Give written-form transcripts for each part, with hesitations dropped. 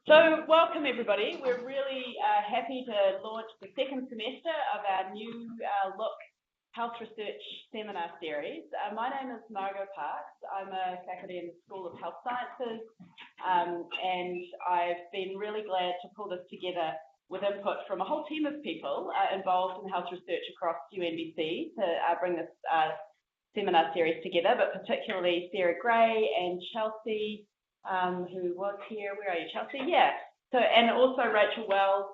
So welcome everybody. We're really happy to launch the second semester of our new Look Health Research Seminar Series. My name is Margot Parks. I'm a faculty in the School of Health Sciences and I've been really glad to pull this together with input from a whole team of people involved in health research across UNBC to bring this seminar series together, but particularly Sarah Gray and Chelsea, who was here. Where are you, Chelsea? Yeah. So, and also Rachel Wells.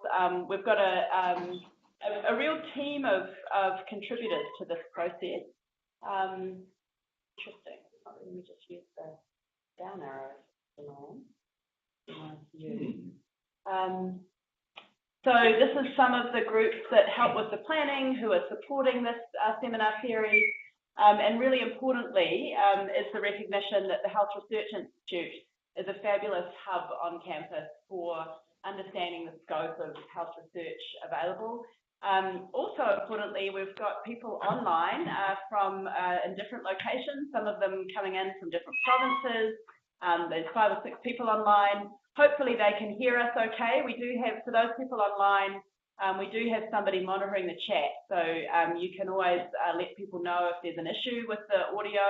We've got a real team of contributors to this process. Interesting. Let me just use the down arrow. So this is some of the groups that help with the planning, who are supporting this seminar series. And really importantly, is the recognition that the Health Research Institute is a fabulous hub on campus for understanding the scope of health research available. Also importantly, we've got people online from in different locations, some of them coming in from different provinces. There's 5 or 6 people online. Hopefully they can hear us okay. We do have, for those people online, we do have somebody monitoring the chat. So you can always let people know if there's an issue with the audio,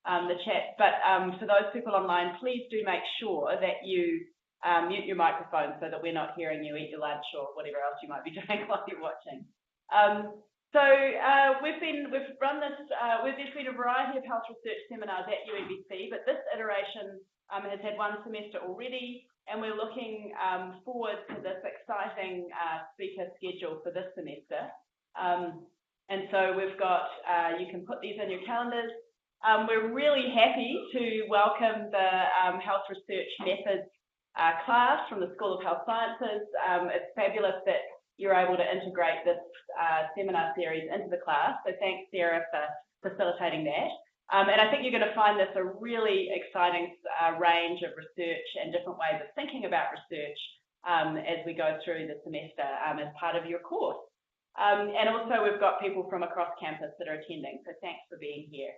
the chat, but for those people online, please do make sure that you mute your microphone so that we're not hearing you eat your lunch or whatever else you might be doing while you're watching. We've run this, there's been a variety of health research seminars at UNBC, but this iteration has had 1 semester already, and we're looking forward to this exciting speaker schedule for this semester. And so we've got, you can put these in your calendars. We're really happy to welcome the Health Research Methods class from the School of Health Sciences. It's fabulous that you're able to integrate this seminar series into the class. So thanks, Sarah, for facilitating that. And I think you're going to find this a really exciting range of research and different ways of thinking about research as we go through the semester as part of your course. And also we've got people from across campus that are attending, so thanks for being here.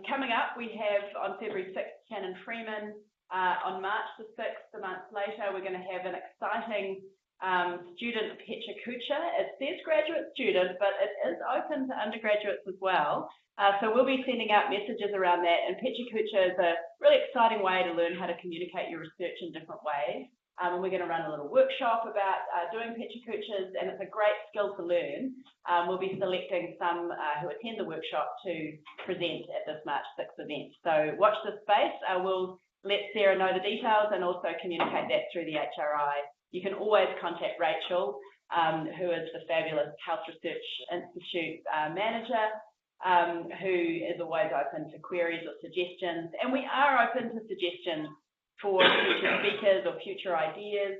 Coming up, we have on February 6th, Shannon Freeman. On March the 6th, a month later, we're going to have an exciting student Pecha Kucha. It says graduate student, but it is open to undergraduates as well. So we'll be sending out messages around that. And Pecha Kucha is a really exciting way to learn how to communicate your research in different ways. And we're going to run a little workshop about doing Pecha Kuchas, and it's a great skill to learn. We'll be selecting some who attend the workshop to present at this March 6th event. So watch this space. We'll let Sarah know the details and also communicate that through the HRI. You can always contact Rachel, who is the fabulous Health Research Institute manager, who is always open to queries or suggestions. And we are open to suggestions for future speakers or future ideas.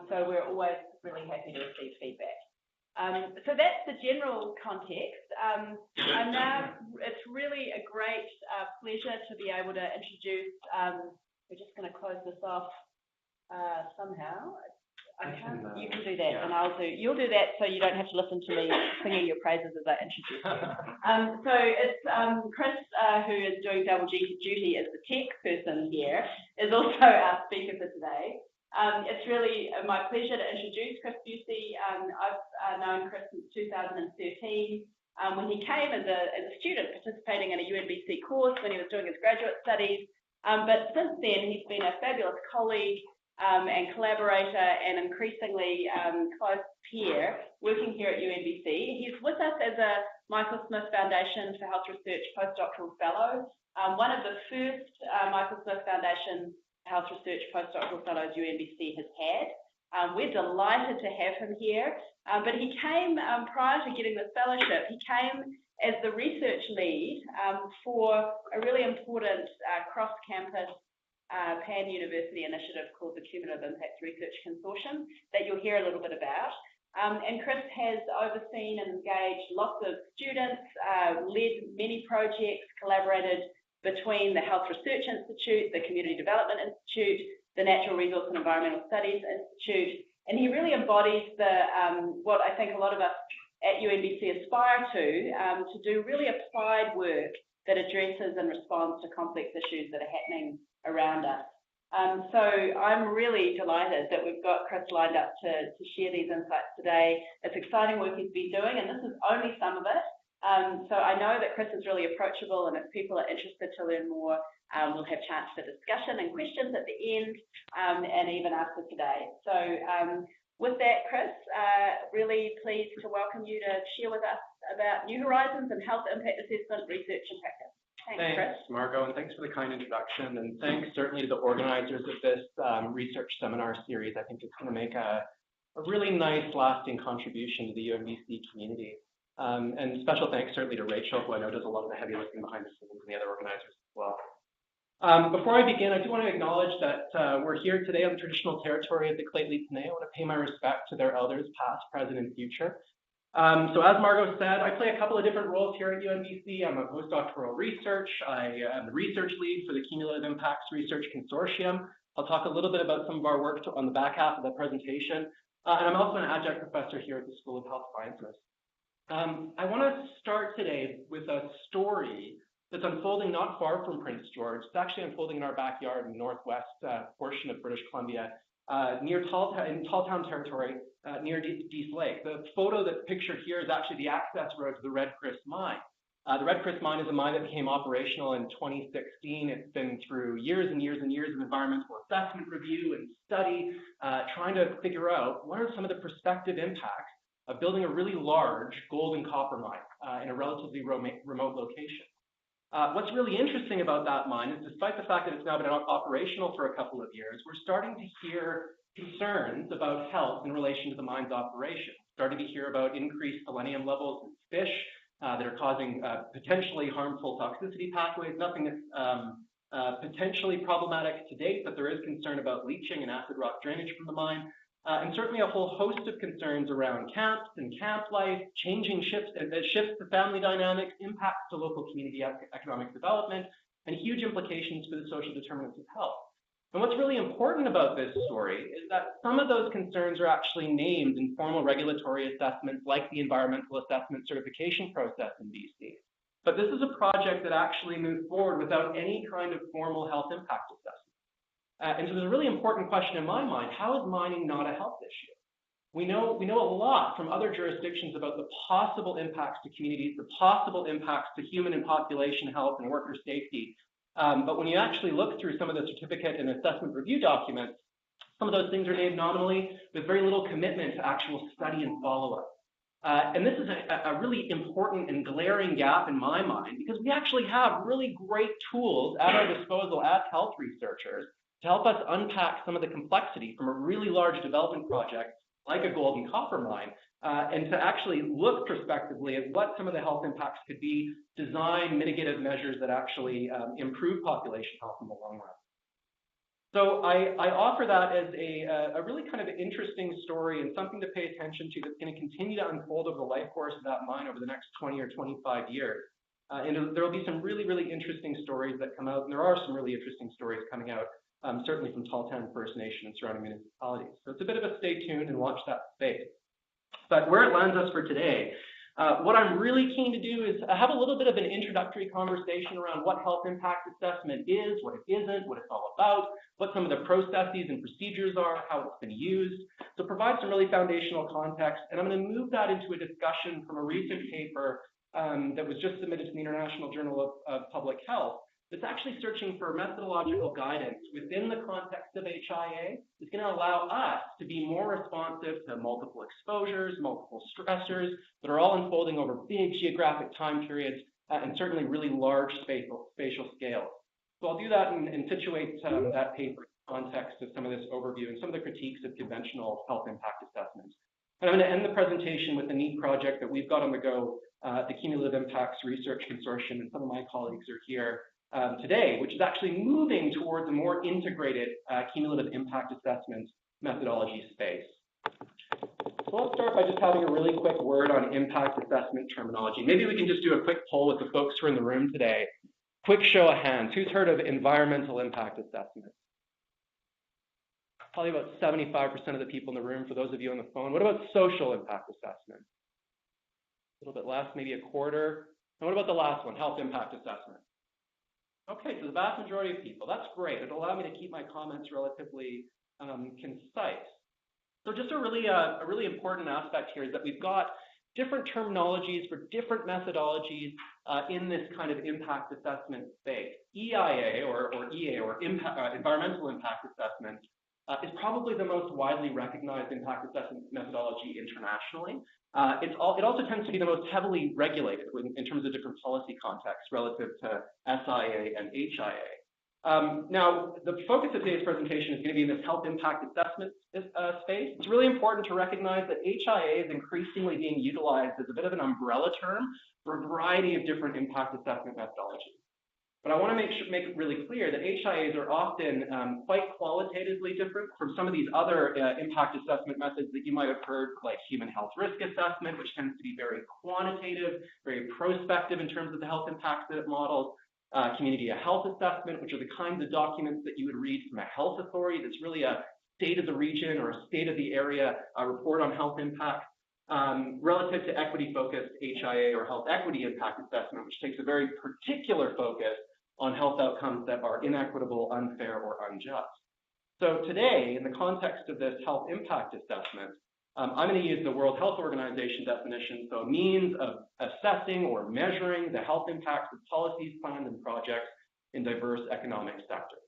So we're always really happy to receive feedback. So that's the general context. And now it's really a great pleasure to be able to introduce, we're just going to close this off somehow. You can do that, and you'll do that so you don't have to listen to me singing your praises as I introduce you. So it's Chris, who is doing double duty as the tech person here, is also our speaker for today. It's really my pleasure to introduce Chris Buse. I've known Chris since 2013 when he came as a student participating in a UNBC course when he was doing his graduate studies. But since then, he's been a fabulous colleague and collaborator and increasingly close peer working here at UNBC. He's with us as a Michael Smith Foundation for Health Research postdoctoral fellow, one of the first Michael Smith Foundation Health Research postdoctoral fellows UNBC has had. We're delighted to have him here, but he came prior to getting this fellowship, he came as the research lead for a really important cross-campus pan-university initiative called the Cumulative Impact Research Consortium that you'll hear a little bit about. And Chris has overseen and engaged lots of students, led many projects, collaborated between the Health Research Institute, the Community Development Institute, the Natural Resource and Environmental Studies Institute, and he really embodies the what I think a lot of us at UNBC aspire to do really applied work that addresses and responds to complex issues that are happening around us. So I'm really delighted that we've got Chris lined up to share these insights today. It's exciting work he's been doing, and this is only some of it. So I know that Chris is really approachable, and if people are interested to learn more, we'll have chance for discussion and questions at the end, and even after today. So with that, Chris, really pleased to welcome you to share with us about New Horizons and health impact assessment research and practice. Thanks, Margot, and thanks for the kind introduction, and thanks certainly to the organizers of this research seminar series. I think it's going to make a really nice, lasting contribution to the UNBC community. And special thanks certainly to Rachel, who I know does a lot of the heavy lifting behind the scenes, and the other organizers as well. Before I begin, I do want to acknowledge that we're here today on the traditional territory of the Lheidli T'enneh. I want to pay my respect to their elders, past, present, and future. So as Margot said, I play a couple of different roles here at UNBC. I'm a postdoctoral research. I am the research lead for the Cumulative Impacts Research Consortium. I'll talk a little bit about some of our work on the back half of the presentation. And I'm also an adjunct professor here at the School of Health Sciences. I want to start today with a story that's unfolding not far from Prince George. It's actually unfolding in our backyard in the northwest portion of British Columbia, near Talltown territory, near Dease Lake. The photo that's pictured here is actually the access road to the Red Chris mine. The Red Chris mine is a mine that became operational in 2016. It's been through years and years and years of environmental assessment review and study, trying to figure out what are some of the prospective impacts of building a really large gold and copper mine in a relatively remote location. What's really interesting about that mine is, despite the fact that it's now been operational for a couple of years, we're starting to hear concerns about health in relation to the mine's operation. Starting to hear about increased selenium levels in fish that are causing potentially harmful toxicity pathways. Nothing that's potentially problematic to date, but there is concern about leaching and acid rock drainage from the mine. And certainly a whole host of concerns around camps and camp life, changing shifts to family dynamics, impacts to local community economic development, and huge implications for the social determinants of health. And what's really important about this story is that some of those concerns are actually named in formal regulatory assessments like the environmental assessment certification process in BC. But this is a project that actually moved forward without any kind of formal health impact assessment. And so there's a really important question in my mind: how is mining not a health issue? We know a lot from other jurisdictions about the possible impacts to communities, the possible impacts to human and population health and worker safety. But when you actually look through some of the certificate and assessment review documents, some of those things are named nominally with very little commitment to actual study and follow-up. And this is a really important and glaring gap in my mind, because we actually have really great tools at our disposal as health researchers to help us unpack some of the complexity from a really large development project like a gold and copper mine, and to actually look prospectively at what some of the health impacts could be, design mitigative measures that actually improve population health in the long run. So I offer that as a really kind of interesting story and something to pay attention to that's going to continue to unfold over the life course of that mine over the next 20 or 25 years. And there will be some really, really interesting stories that come out, and there are some really interesting stories coming out, certainly from Talltown First Nation and surrounding municipalities. So it's a bit of a stay tuned and watch that space. But where it lands us for today, what I'm really keen to do is have a little bit of an introductory conversation around what health impact assessment is, what it isn't, what it's all about, what some of the processes and procedures are, how it's been used. So provide some really foundational context, and I'm going to move that into a discussion from a recent paper that was just submitted to the International Journal of Public Health. It's actually searching for methodological guidance within the context of HIA. It's going to allow us to be more responsive to multiple exposures, multiple stressors that are all unfolding over big geographic time periods and certainly really large spatial scales. So I'll do that and situate that paper in the context of some of this overview and some of the critiques of conventional health impact assessments. And I'm going to end the presentation with a neat project that we've got on the go, the Cumulative Impacts Research Consortium, and some of my colleagues are here today, which is actually moving towards a more integrated cumulative impact assessment methodology space. So I'll start by just having a really quick word on impact assessment terminology. Maybe we can just do a quick poll with the folks who are in the room today. Quick show of hands. Who's heard of environmental impact assessment? Probably about 75% of the people in the room, for those of you on the phone. What about social impact assessment? A little bit less, maybe a quarter. And what about the last one, health impact assessment? Okay, so the vast majority of people, that's great. It'll allow me to keep my comments relatively concise. So just a really important aspect here is that we've got different terminologies for different methodologies in this kind of impact assessment space. EIA or EA or environmental impact assessment is probably the most widely recognized impact assessment methodology internationally. It also tends to be the most heavily regulated in terms of different policy contexts relative to SIA and HIA. Now, the focus of today's presentation is going to be in this health impact assessment space. It's really important to recognize that HIA is increasingly being utilized as a bit of an umbrella term for a variety of different impact assessment methodologies. But I want to make it really clear that HIAs are often quite qualitatively different from some of these other impact assessment methods that you might have heard, like human health risk assessment, which tends to be very quantitative, very prospective in terms of the health impacts that it models. Community health assessment, which are the kinds of documents that you would read from a health authority that's really a state of the region or a state of the area report on health impacts. Relative to equity-focused HIA or health equity impact assessment, which takes a very particular focus on health outcomes that are inequitable, unfair, or unjust. So today, in the context of this health impact assessment, I'm going to use the World Health Organization definition, so a means of assessing or measuring the health impacts of policies, plans, and projects in diverse economic sectors.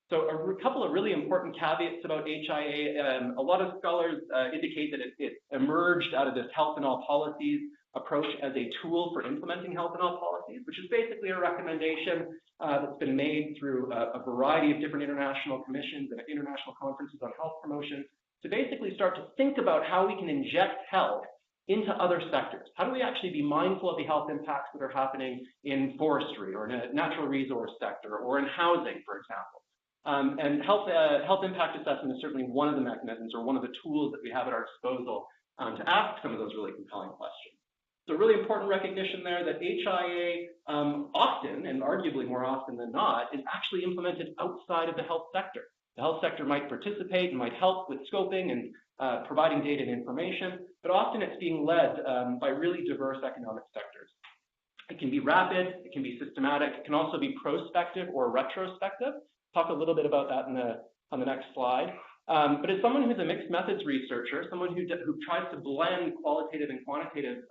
So a couple of really important caveats about HIA. A lot of scholars indicate that it emerged out of this health in all policies approach as a tool for implementing health in all policies, which is basically a recommendation that's been made through a variety of different international commissions and international conferences on health promotion to basically start to think about how we can inject health into other sectors. How do we actually be mindful of the health impacts that are happening in forestry or in a natural resource sector or in housing, for example? And health impact assessment is certainly one of the mechanisms or one of the tools that we have at our disposal to ask some of those really compelling questions. So really important recognition there that HIA often, and arguably more often than not, is actually implemented outside of the health sector. The health sector might participate and might help with scoping and providing data and information, but often it's being led by really diverse economic sectors. It can be rapid, it can be systematic, it can also be prospective or retrospective. Talk a little bit about that on the next slide. But as someone who's a mixed methods researcher, someone who tries to blend qualitative and quantitative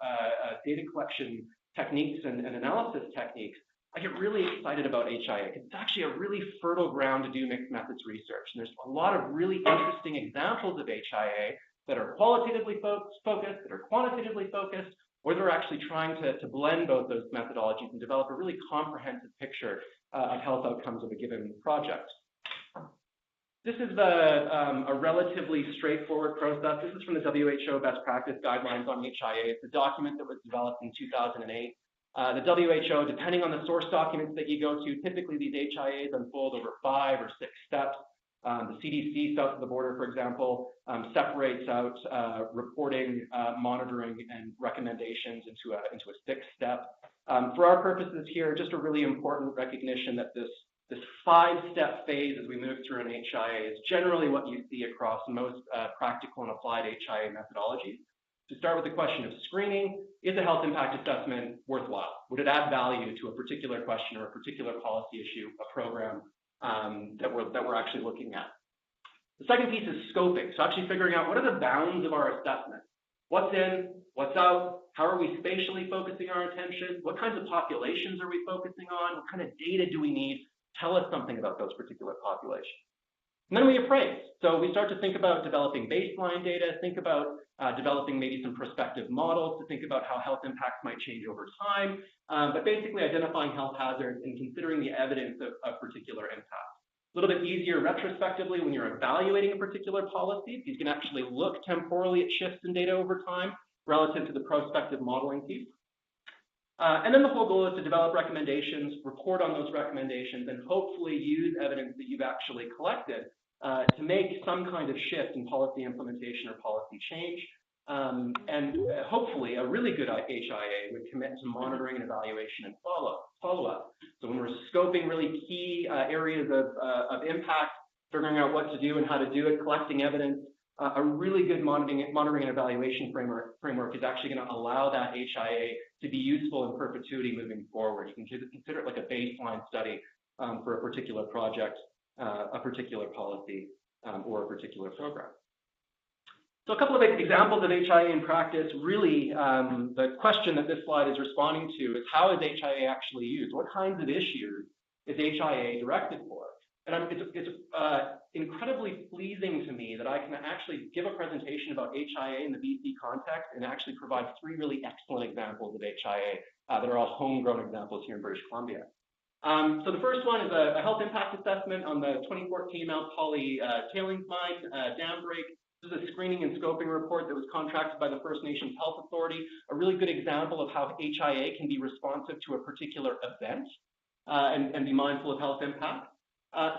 data collection techniques and analysis techniques, I get really excited about HIA. It's actually a really fertile ground to do mixed methods research. And there's a lot of really interesting examples of HIA that are qualitatively focused, that are quantitatively focused, or they're actually trying to blend both those methodologies and develop a really comprehensive picture of health outcomes of a given project. This is a relatively straightforward process. This is from the WHO Best Practice Guidelines on HIA. It's a document that was developed in 2008. The WHO, depending on the source documents that you go to, typically these HIAs unfold over 5 or 6 steps. The CDC south of the border, for example, separates out reporting, monitoring, and recommendations into a 6th step. For our purposes here, just a really important recognition that this 5-step phase as we move through an HIA is generally what you see across most practical and applied HIA methodologies. To start with the question of screening, is a health impact assessment worthwhile? Would it add value to a particular question or a particular policy issue, a program that we're actually looking at? The second piece is scoping, so actually figuring out what are the bounds of our assessment. What's in, what's out, how are we spatially focusing our attention, what kinds of populations are we focusing on, what kind of data do we need? Tell us something about those particular populations. And then we appraise. So we start to think about developing baseline data, think about developing maybe some prospective models to think about how health impacts might change over time, but basically identifying health hazards and considering the evidence of particular impacts. A little bit easier retrospectively when you're evaluating a particular policy, because you can actually look temporally at shifts in data over time relative to the prospective modeling piece. And then the whole goal is to develop recommendations, report on those recommendations, and hopefully use evidence that you've actually collected to make some kind of shift in policy implementation or policy change. And hopefully a really good HIA would commit to monitoring and evaluation and follow-up. So when we're scoping really key areas of impact, figuring out what to do and how to do it, collecting evidence, a really good monitoring and evaluation framework is actually going to allow that HIA to be useful in perpetuity moving forward. You can consider it like a baseline study for a particular project, a particular policy, or a particular program. So a couple of examples of HIA in practice. Really, the question that this slide is responding to is, how is HIA actually used? What kinds of issues is HIA directed for? And it's incredibly pleasing to me that I can actually give a presentation about HIA in the BC context and actually provide 3 really excellent examples of HIA that are all homegrown examples here in British Columbia. So the first one is a health impact assessment on the 2014 Mount Poly tailings mine dam break. This is a screening and scoping report that was contracted by the First Nations Health Authority, a really good example of how HIA can be responsive to a particular event and be mindful of health impact.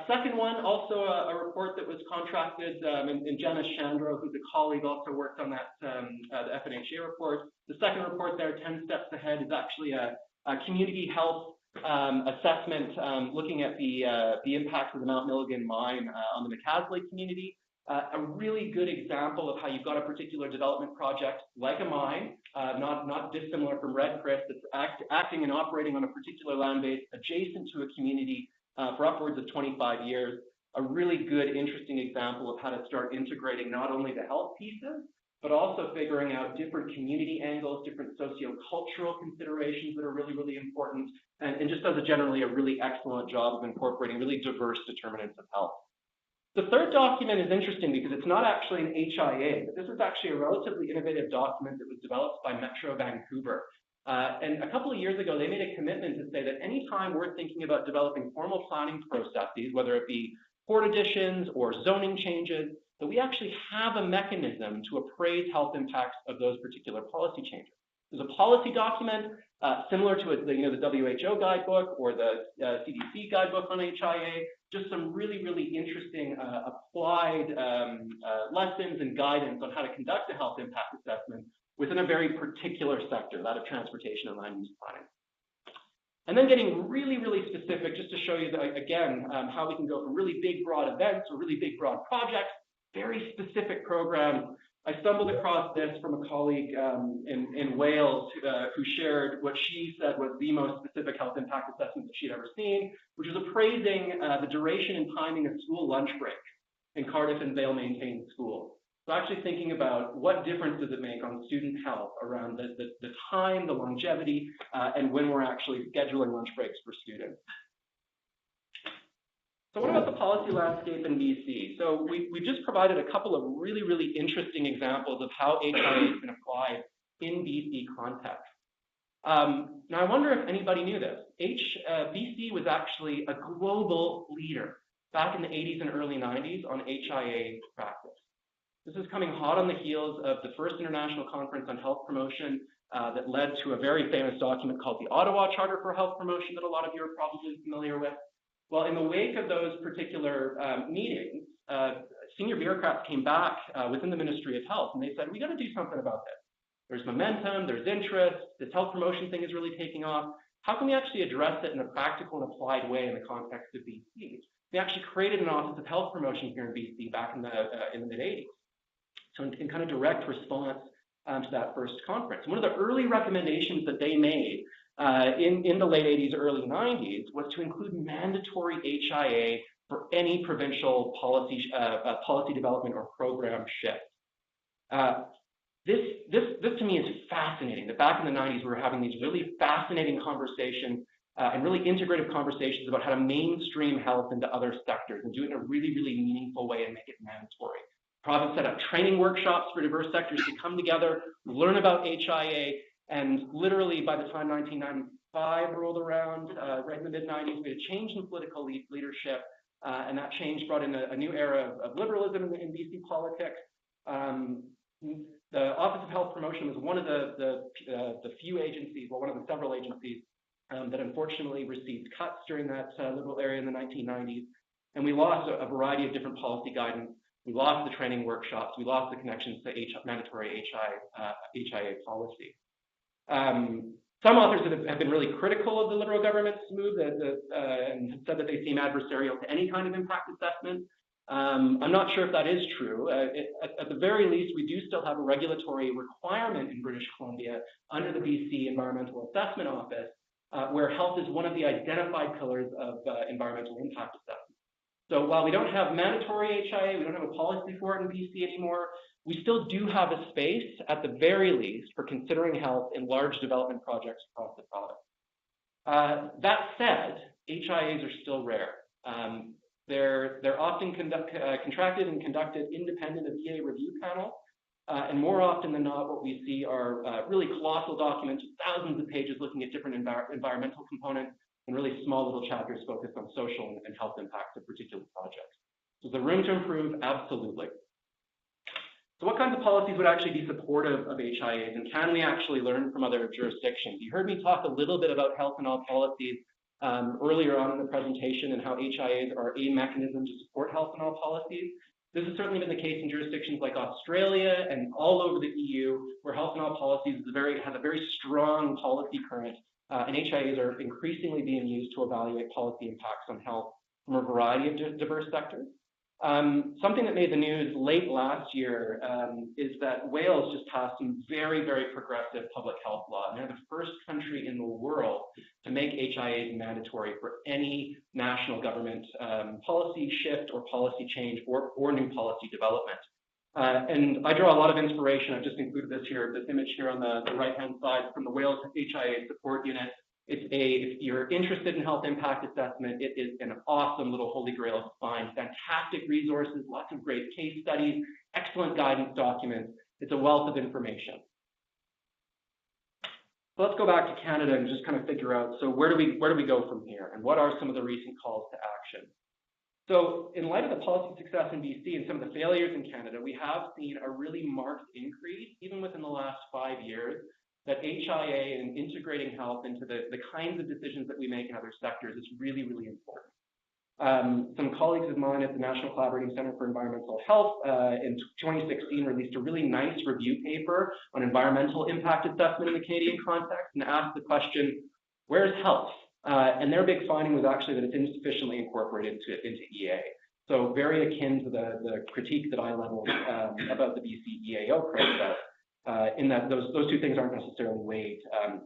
Second one, also a report that was contracted, and Janice Chandro, who's a colleague, also worked on that, the FNHA report. The second report there, 10 steps ahead, is actually a community health assessment looking at the impact of the Mount Milligan mine on the McCasley community. A really good example of how you've got a particular development project, like a mine, not dissimilar from Red Chris, that's acting and operating on a particular land base adjacent to a community for upwards of 25 years. A really good, interesting example of how to start integrating not only the health pieces, but also figuring out different community angles, different socio-cultural considerations that are really, really important, and just does generally a really excellent job of incorporating really diverse determinants of health. The third document is interesting because it's not actually an HIA, but this is actually a relatively innovative document that was developed by Metro Vancouver. And a couple of years ago, they made a commitment to say that anytime we're thinking about developing formal planning processes, whether it be port additions or zoning changes, that we actually have a mechanism to appraise health impacts of those particular policy changes. There's a policy document similar to the WHO guidebook or the CDC guidebook on HIA, just some really, really interesting applied lessons and guidance on how to conduct a health impact assessment within a very particular sector, that of transportation and land use planning. And then getting really, really specific, just to show you, that, again, how we can go from really big, broad events or really big, broad projects, very specific programs. I stumbled across this from a colleague in Wales who shared what she said was the most specific health impact assessment that she'd ever seen, which was appraising the duration and timing of school lunch breaks in Cardiff and Vale maintained schools. So actually thinking about what difference does it make on student health around the time, the longevity, and when we're actually scheduling lunch breaks for students. So what about the policy landscape in BC? So we just provided a couple of really, really interesting examples of how HIA has been applied in BC context. Now I wonder if anybody knew this. BC was actually a global leader back in the 80s and early 90s on HIA practice. This is coming hot on the heels of the first international conference on health promotion that led to a very famous document called the Ottawa Charter for Health Promotion that a lot of you are probably familiar with. Well, in the wake of those particular meetings, senior bureaucrats came back within the Ministry of Health, and they said, we got to do something about this. There's momentum, there's interest, this health promotion thing is really taking off. How can we actually address it in a practical and applied way in the context of BC? They actually created an Office of Health Promotion here in BC back in the mid-80s. So in kind of direct response to that first conference. One of the early recommendations that they made in the late 80s, early 90s was to include mandatory HIA for any provincial policy development or program shift. This to me is fascinating, that back in the 90s we were having these really fascinating conversations and really integrative conversations about how to mainstream health into other sectors and do it in a really, really meaningful way and make it mandatory. The province set up training workshops for diverse sectors to come together, learn about HIA, and literally by the time 1995 rolled around, right in the mid-90s, we had a change in political leadership, and that change brought in a new era of liberalism in BC politics. The Office of Health Promotion was one of the few agencies, well, one of the several agencies that unfortunately received cuts during that liberal era in the 1990s, and we lost a variety of different policy guidance. We lost the training workshops. We lost the connections to mandatory HIA policy. Some authors have been really critical of the Liberal government's move and have said that they seem adversarial to any kind of impact assessment. I'm not sure if that is true. At the very least, we do still have a regulatory requirement in British Columbia under the BC Environmental Assessment Office where health is one of the identified pillars of environmental impact assessment. So while we don't have mandatory HIA, we don't have a policy for it in BC anymore, we still do have a space, at the very least, for considering health in large development projects across the province. That said, HIAs are still rare. They're often contracted and conducted independent of EA review panels, and more often than not, what we see are really colossal documents with thousands of pages looking at different environmental components and really small little chapters focused on social and health impacts of particular projects. So is there room to improve? Absolutely. So what kinds of policies would actually be supportive of HIAs, and can we actually learn from other jurisdictions? You heard me talk a little bit about health and all policies earlier on in the presentation and how HIAs are a mechanism to support health and all policies. This has certainly been the case in jurisdictions like Australia and all over the EU, where health and all policies has a very strong policy current, and HIAs are increasingly being used to evaluate policy impacts on health from a variety of diverse sectors. Something that made the news late last year is that Wales just passed some very, very progressive public health law. And they're the first country in the world to make HIAs mandatory for any national government policy shift or policy change or new policy development. And I draw a lot of inspiration. I've just included this image here on the right-hand side from the Wales HIA support unit. If you're interested in health impact assessment, it is an awesome little holy grail to find. Fantastic resources, lots of great case studies, excellent guidance documents. It's a wealth of information. So let's go back to Canada and just kind of figure out, so where do we go from here? And what are some of the recent calls to action? So in light of the policy success in BC and some of the failures in Canada, we have seen a really marked increase, even within the last 5 years, that HIA and integrating health into the kinds of decisions that we make in other sectors is really, really important. Some colleagues of mine at the National Collaborating Centre for Environmental Health in 2016 released a really nice review paper on environmental impact assessment in the Canadian context and asked the question, where's health? And their big finding was actually that it's insufficiently incorporated into EA. So very akin to the critique that I leveled about the BC EAO process. In that those two things aren't necessarily weighed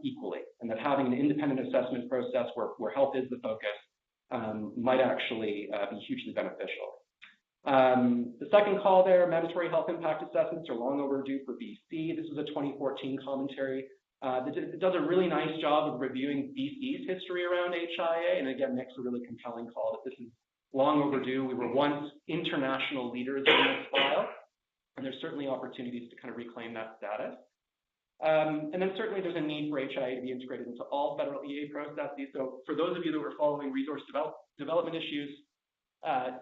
equally, and that having an independent assessment process where health is the focus might actually be hugely beneficial. The second call there, mandatory health impact assessments are long overdue for BC. This was a 2014 commentary. It does a really nice job of reviewing BC's history around HIA, and again makes a really compelling call that this is long overdue. We were once international leaders in this file. And there's certainly opportunities to kind of reclaim that status. And then certainly there's a need for HIA to be integrated into all federal EA processes. So for those of you that were following resource development issues,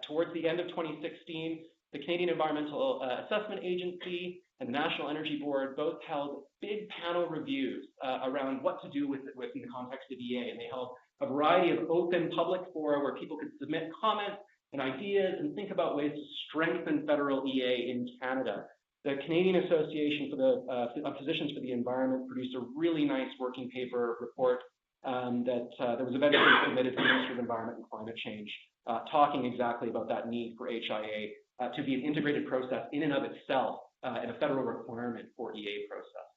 towards the end of 2016, the Canadian Environmental Assessment Agency and the National Energy Board both held big panel reviews around what to do with in the context of EA. And they held a variety of open public fora where people could submit comments and ideas and think about ways to strengthen federal EA in Canada. The Canadian Association of Physicians for the Environment produced a really nice working paper report that was eventually submitted to the Ministry of Environment and Climate Change, talking exactly about that need for HIA to be an integrated process in and of itself and a federal requirement for EA process.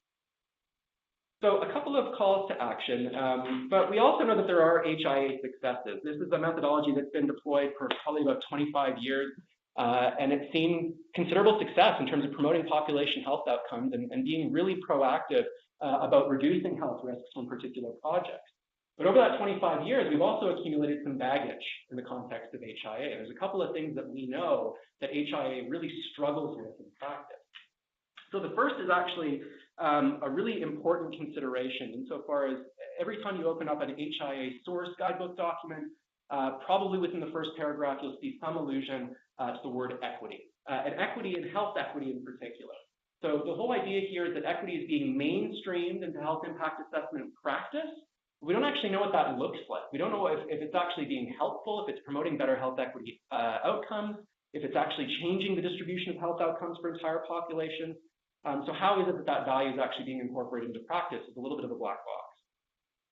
So a couple of calls to action, but we also know that there are HIA successes. This is a methodology that's been deployed for probably about 25 years, and it's seen considerable success in terms of promoting population health outcomes and being really proactive about reducing health risks from particular projects. But over that 25 years, we've also accumulated some baggage in the context of HIA. There's a couple of things that we know that HIA really struggles with in practice. So the first is actually a really important consideration insofar as every time you open up an HIA source guidebook document, probably within the first paragraph, you'll see some allusion to the word equity, and equity and health equity in particular. So the whole idea here is that equity is being mainstreamed into health impact assessment practice. We don't actually know what that looks like. We don't know if it's actually being helpful, if it's promoting better health equity outcomes, if it's actually changing the distribution of health outcomes for entire populations. So how is it that that value is actually being incorporated into practice is a little bit of a black box.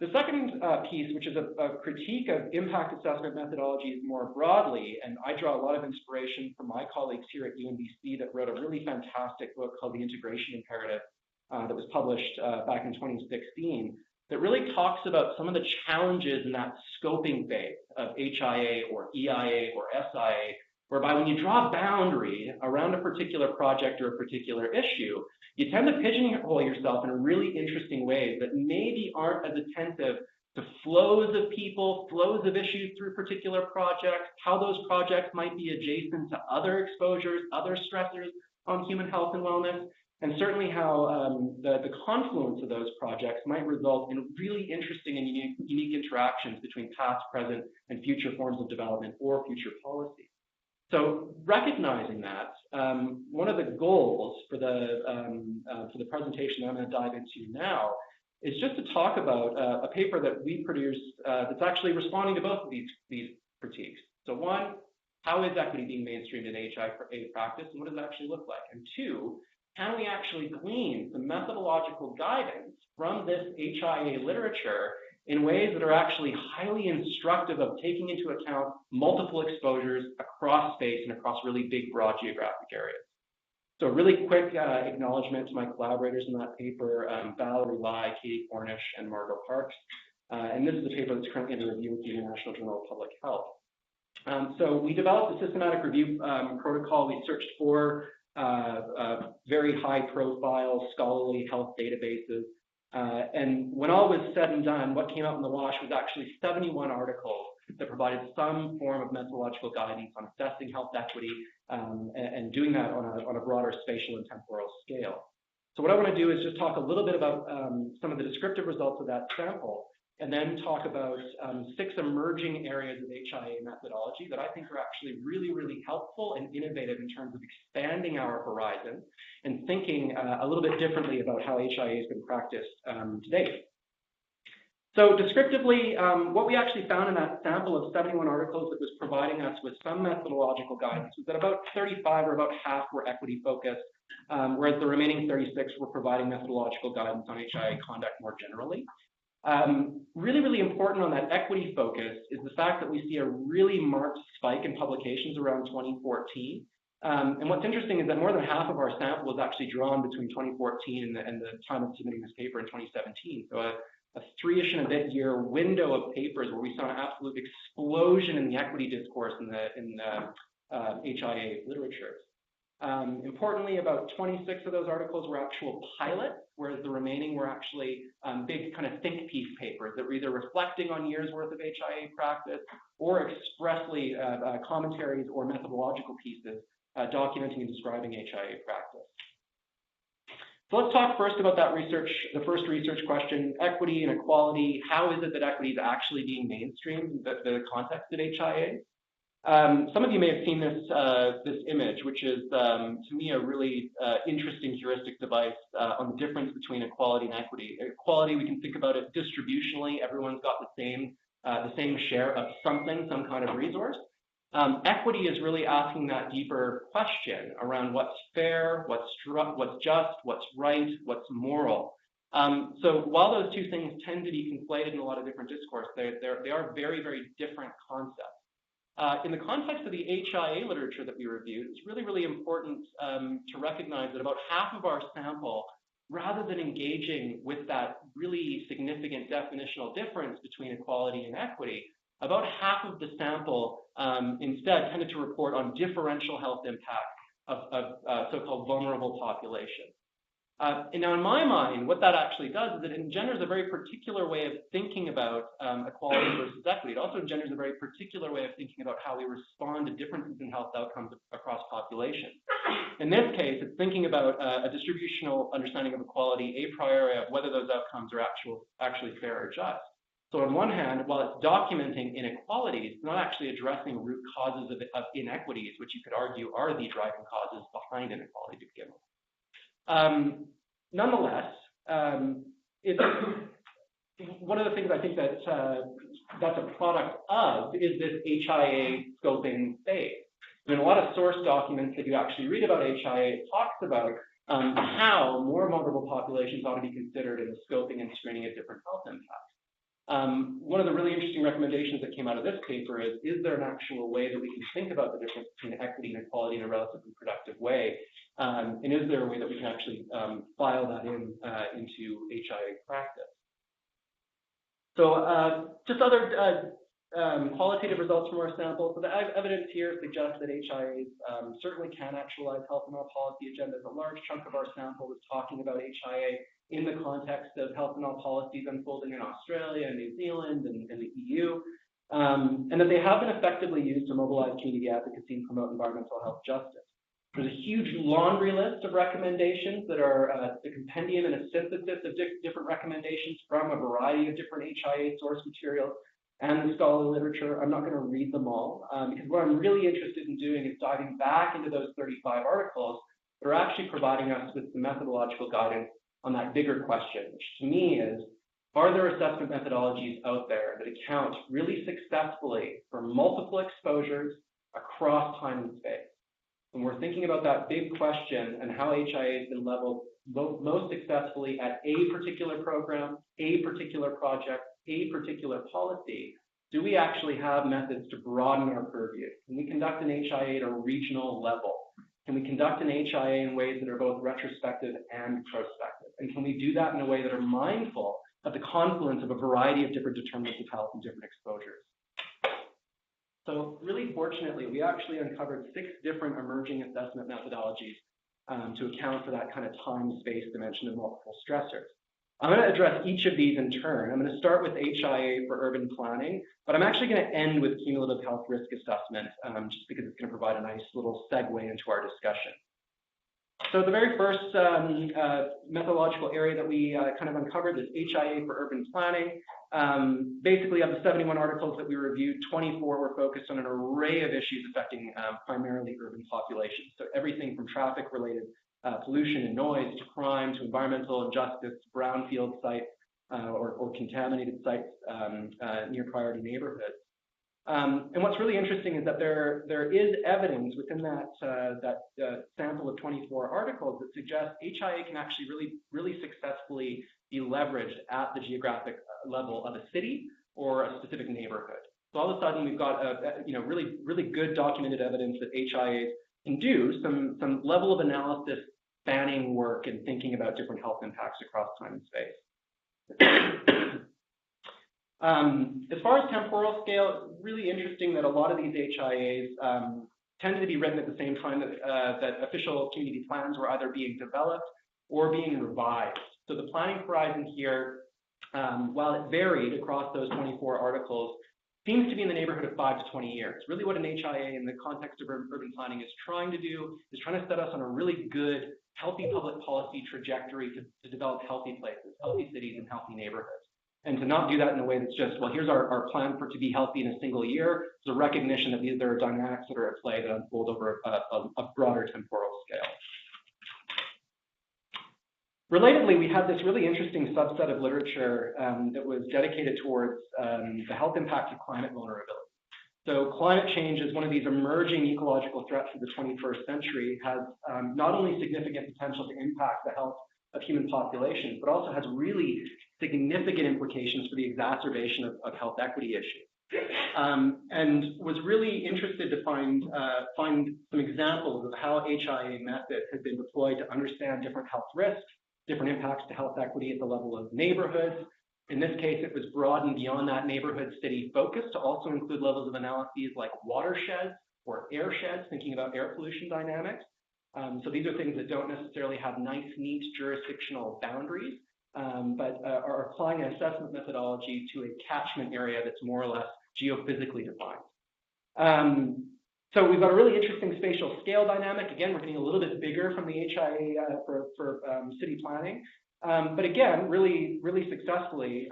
The second piece, which is a critique of impact assessment methodologies more broadly, and I draw a lot of inspiration from my colleagues here at UNBC that wrote a really fantastic book called The Integration Imperative that was published back in 2016. that really talks about some of the challenges in that scoping phase of HIA or EIA or SIA, whereby when you draw a boundary around a particular project or a particular issue, you tend to pigeonhole yourself in really interesting ways that maybe aren't as attentive to flows of people, flows of issues through particular projects, how those projects might be adjacent to other exposures, other stressors on human health and wellness, and certainly how the confluence of those projects might result in really interesting and unique interactions between past, present, and future forms of development or future policy. So recognizing that, one of the goals for the presentation that I'm going to dive into now is just to talk about a paper that we produced that's actually responding to both of these critiques. So one, how is equity being mainstreamed in HIA practice, and what does it actually look like? And two, can we actually glean some methodological guidance from this HIA literature in ways that are actually highly instructive of taking into account multiple exposures across space and across really big, broad geographic areas? So a really quick acknowledgement to my collaborators in that paper, Valerie Lai, Katie Cornish, and Margot Parks. And this is a paper that's currently under review with the International Journal of Public Health. So we developed a systematic review protocol. We searched for very high-profile scholarly health databases. And when all was said and done, what came out in the wash was actually 71 articles that provided some form of methodological guidance on assessing health equity and doing that on a broader spatial and temporal scale. So what I want to do is just talk a little bit about some of the descriptive results of that sample, and then talk about 6 emerging areas of HIA methodology that I think are actually really, really helpful and innovative in terms of expanding our horizon and thinking a little bit differently about how HIA has been practiced to date. So descriptively, what we actually found in that sample of 71 articles that was providing us with some methodological guidance was that about 35 or about half were equity focused, whereas the remaining 36 were providing methodological guidance on HIA conduct more generally. Really, really important on that equity focus is the fact that we see a really marked spike in publications around 2014. And what's interesting is that more than half of our sample was actually drawn between 2014 and the time of submitting this paper in 2017. So a 3-ish and a bit year window of papers where we saw an absolute explosion in the equity discourse in the HIA literature. Importantly, about 26 of those articles were actual pilots, whereas the remaining were actually big kind of think piece papers that were either reflecting on years worth of HIA practice or expressly commentaries or methodological pieces documenting and describing HIA practice. So let's talk first about that research, the first research question, equity and equality. How is it that equity is actually being mainstreamed in the context of HIA? Some of you may have seen this image, which is, to me, a really interesting heuristic device on the difference between equality and equity. Equality, we can think about it distributionally. Everyone's got the same share of something, some kind of resource. Equity is really asking that deeper question around what's fair, what's just, what's right, what's moral. So while those two things tend to be conflated in a lot of different discourse, they are very, very different concepts. In the context of the HIA literature that we reviewed, it's really, really important to recognize that about half of our sample, rather than engaging with that really significant definitional difference between equality and equity, about half of the sample instead tended to report on differential health impact of so-called vulnerable populations. And now in my mind, what that actually does is it engenders a very particular way of thinking about equality versus equity. It also engenders a very particular way of thinking about how we respond to differences in health outcomes across populations. In this case, it's thinking about a distributional understanding of equality a priori of whether those outcomes are actually fair or just. So on one hand, while it's documenting inequalities, it's not actually addressing root causes of inequities, which you could argue are the driving causes behind inequality to begin with. Nonetheless, one of the things I think that that's a product of is this HIA scoping phase. In a lot of source documents that you actually read about HIA, it talks about how more vulnerable populations ought to be considered in the scoping and screening of different health impacts. One of the really interesting recommendations that came out of this paper is there an actual way that we can think about the difference between equity and equality in a relatively productive way? And is there a way that we can actually file that into HIA practice? So just other qualitative results from our sample. So the evidence here suggests that HIAs certainly can actualize health and health policy agendas. A large chunk of our sample was talking about HIA in the context of health and health policies unfolding in Australia and New Zealand and the EU, and that they have been effectively used to mobilize community advocacy and promote environmental health justice. There's a huge laundry list of recommendations that are a compendium and a synthesis of different recommendations from a variety of different HIA source materials and the scholarly literature. I'm not going to read them all, because what I'm really interested in doing is diving back into those 35 articles that are actually providing us with some methodological guidance on that bigger question, which to me is, are there assessment methodologies out there that account really successfully for multiple exposures across time and space? When we're thinking about that big question and how HIA has been leveled most successfully at a particular program, a particular project, a particular policy, do we actually have methods to broaden our purview? Can we conduct an HIA at a regional level? Can we conduct an HIA in ways that are both retrospective and prospective? And can we do that in a way that are mindful of the confluence of a variety of different determinants of health and different exposures? So really fortunately, we actually uncovered 6 different emerging assessment methodologies to account for that kind of time-space dimension of multiple stressors. I'm going to address each of these in turn. I'm going to start with HIA for urban planning, but I'm actually going to end with cumulative health risk assessment, just because it's going to provide a nice little segue into our discussion. So the very first methodological area that we kind of uncovered is HIA for urban planning. Basically, of the 71 articles that we reviewed, 24 were focused on an array of issues affecting primarily urban populations. So everything from traffic-related pollution and noise to crime to environmental injustice, brownfield sites or contaminated sites near priority neighborhoods. And what's really interesting is that there is evidence within that sample of 24 articles that suggests HIA can actually really successfully be leveraged at the geographic level of a city or a specific neighborhood. So all of a sudden we've got really good documented evidence that HIAs can do some level of analysis, spanning work, and thinking about different health impacts across time and space. As far as temporal scale, it's really interesting that a lot of these HIAs tended to be written at the same time that official community plans were either being developed or being revised. So the planning horizon here, while it varied across those 24 articles, seems to be in the neighborhood of 5 to 20 years. Really what an HIA in the context of urban planning is trying to do is trying to set us on a really good, healthy public policy trajectory to develop healthy places, healthy cities, and healthy neighborhoods. And to not do that in a way that's just, well, here's our plan for it to be healthy in a single year. It's a recognition that there are dynamics that are at play that unfold over a broader temporal scale. Relatedly, we had this really interesting subset of literature that was dedicated towards the health impact of climate vulnerability. So climate change is one of these emerging ecological threats of the 21st century, has not only significant potential to impact the health of human populations, but also has really significant implications for the exacerbation of health equity issues. And was really interested to find some examples of how HIA methods had been deployed to understand different health risks, different impacts to health equity at the level of neighborhoods. In this case, it was broadened beyond that neighborhood city focus to also include levels of analyses like watersheds or airsheds, thinking about air pollution dynamics. So these are things that don't necessarily have nice, neat jurisdictional boundaries, but are applying an assessment methodology to a catchment area that's more or less geophysically defined. So we've got a really interesting spatial scale dynamic. Again, we're getting a little bit bigger from the HIA for city planning. But again, really successfully,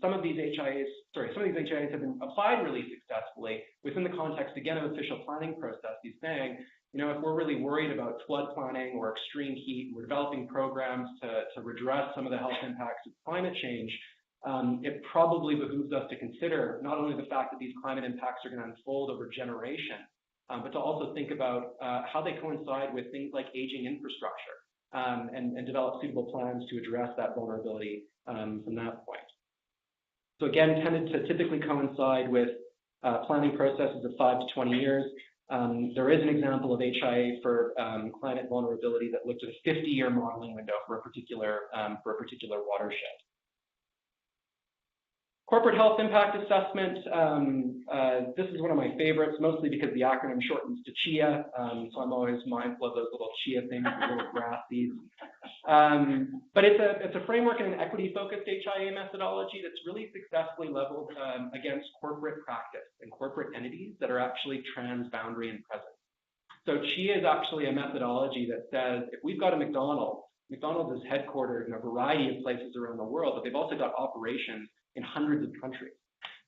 some of these HIAs have been applied really successfully within the context, again, of official planning processes, saying, if we're really worried about flood planning or extreme heat, we're developing programs to redress some of the health impacts of climate change, it probably behooves us to consider not only the fact that these climate impacts are going to unfold over generations, but to also think about how they coincide with things like aging infrastructure and develop suitable plans to address that vulnerability from that point. So again, tended to typically coincide with planning processes of 5 to 20 years. There is an example of HIA for climate vulnerability that looked at a 50-year modeling window for a particular watershed. Corporate health impact assessment, this is one of my favorites, mostly because the acronym shortens to CHIA, so I'm always mindful of those little CHIA things, the little graph seeds. But it's a framework and an equity-focused HIA methodology that's really successfully leveled against corporate practice and corporate entities that are actually transboundary and present. So CHIA is actually a methodology that says, if we've got a McDonald's is headquartered in a variety of places around the world, but they've also got operations in hundreds of countries.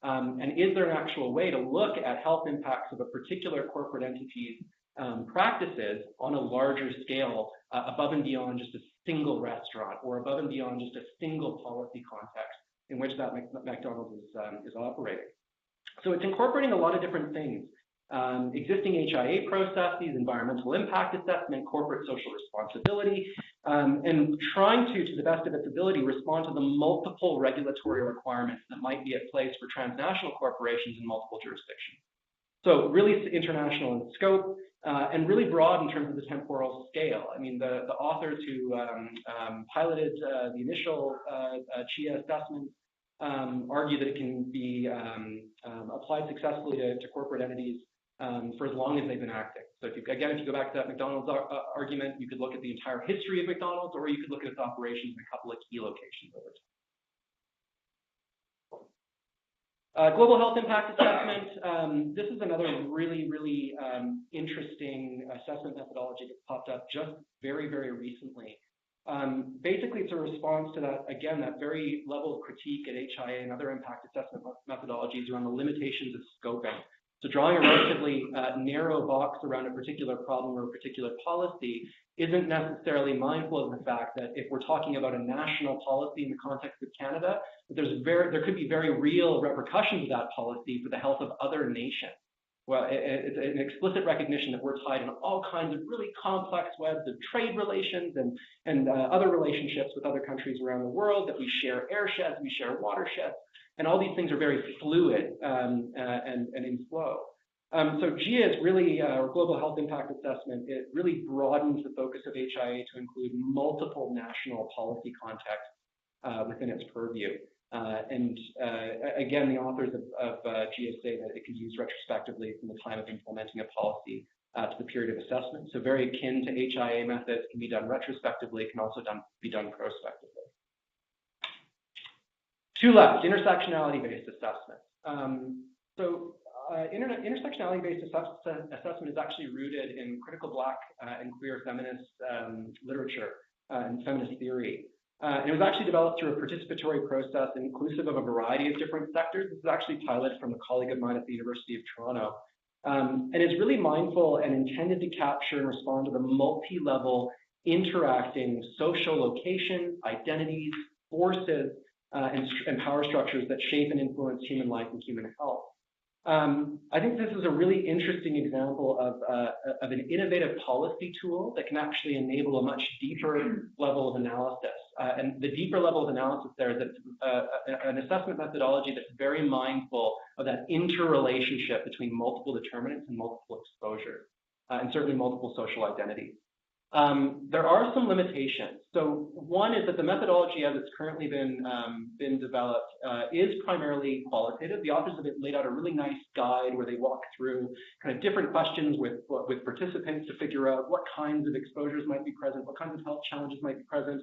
And is there an actual way to look at health impacts of a particular corporate entity's practices on a larger scale above and beyond just a single restaurant or above and beyond just a single policy context in which that McDonald's is operating? So it's incorporating a lot of different things. Existing HIA processes, environmental impact assessment, corporate social responsibility, and trying to the best of its ability, respond to the multiple regulatory requirements that might be at place for transnational corporations in multiple jurisdictions. So really international in scope, and really broad in terms of the temporal scale. I mean, the authors who piloted the initial CHIA assessment argue that it can be applied successfully to corporate entities for as long as they've been acting. So if you go back to that McDonald's argument, you could look at the entire history of McDonald's, or you could look at its operations in a couple of key locations over time. Global health impact assessment. This is another really interesting assessment methodology that popped up just very recently. Basically, it's a response to that, again, that very level of critique at HIA and other impact assessment methodologies around the limitations of scoping. So drawing a relatively narrow box around a particular problem or a particular policy isn't necessarily mindful of the fact that if we're talking about a national policy in the context of Canada, there could be very real repercussions of that policy for the health of other nations. Well, it's an explicit recognition that we're tied in all kinds of really complex webs of trade relations and other relationships with other countries around the world, that we share airsheds, we share watersheds, and all these things are very fluid and in flow. So GIA is really, or Global Health Impact Assessment, it really broadens the focus of HIA to include multiple national policy contexts within its purview. Again, the authors of GIA say that it can be used retrospectively from the time of implementing a policy to the period of assessment. So very akin to HIA methods, can be done retrospectively, can also be done prospectively. Two left, intersectionality-based assessment. Intersectionality-based assessment is actually rooted in critical Black and queer feminist literature and feminist theory. And it was actually developed through a participatory process inclusive of a variety of different sectors. This is actually piloted from a colleague of mine at the University of Toronto. And it's really mindful and intended to capture and respond to the multi-level interacting social locations, identities, forces, and power structures that shape and influence human life and human health. I think this is a really interesting example of an innovative policy tool that can actually enable a much deeper level of analysis. And the deeper level of analysis there is an assessment methodology that's very mindful of that interrelationship between multiple determinants and multiple exposures, and certainly multiple social identities. There are some limitations. So one is that the methodology as it's currently been developed is primarily qualitative. The authors have laid out a really nice guide where they walk through kind of different questions with participants to figure out what kinds of exposures might be present, what kinds of health challenges might be present,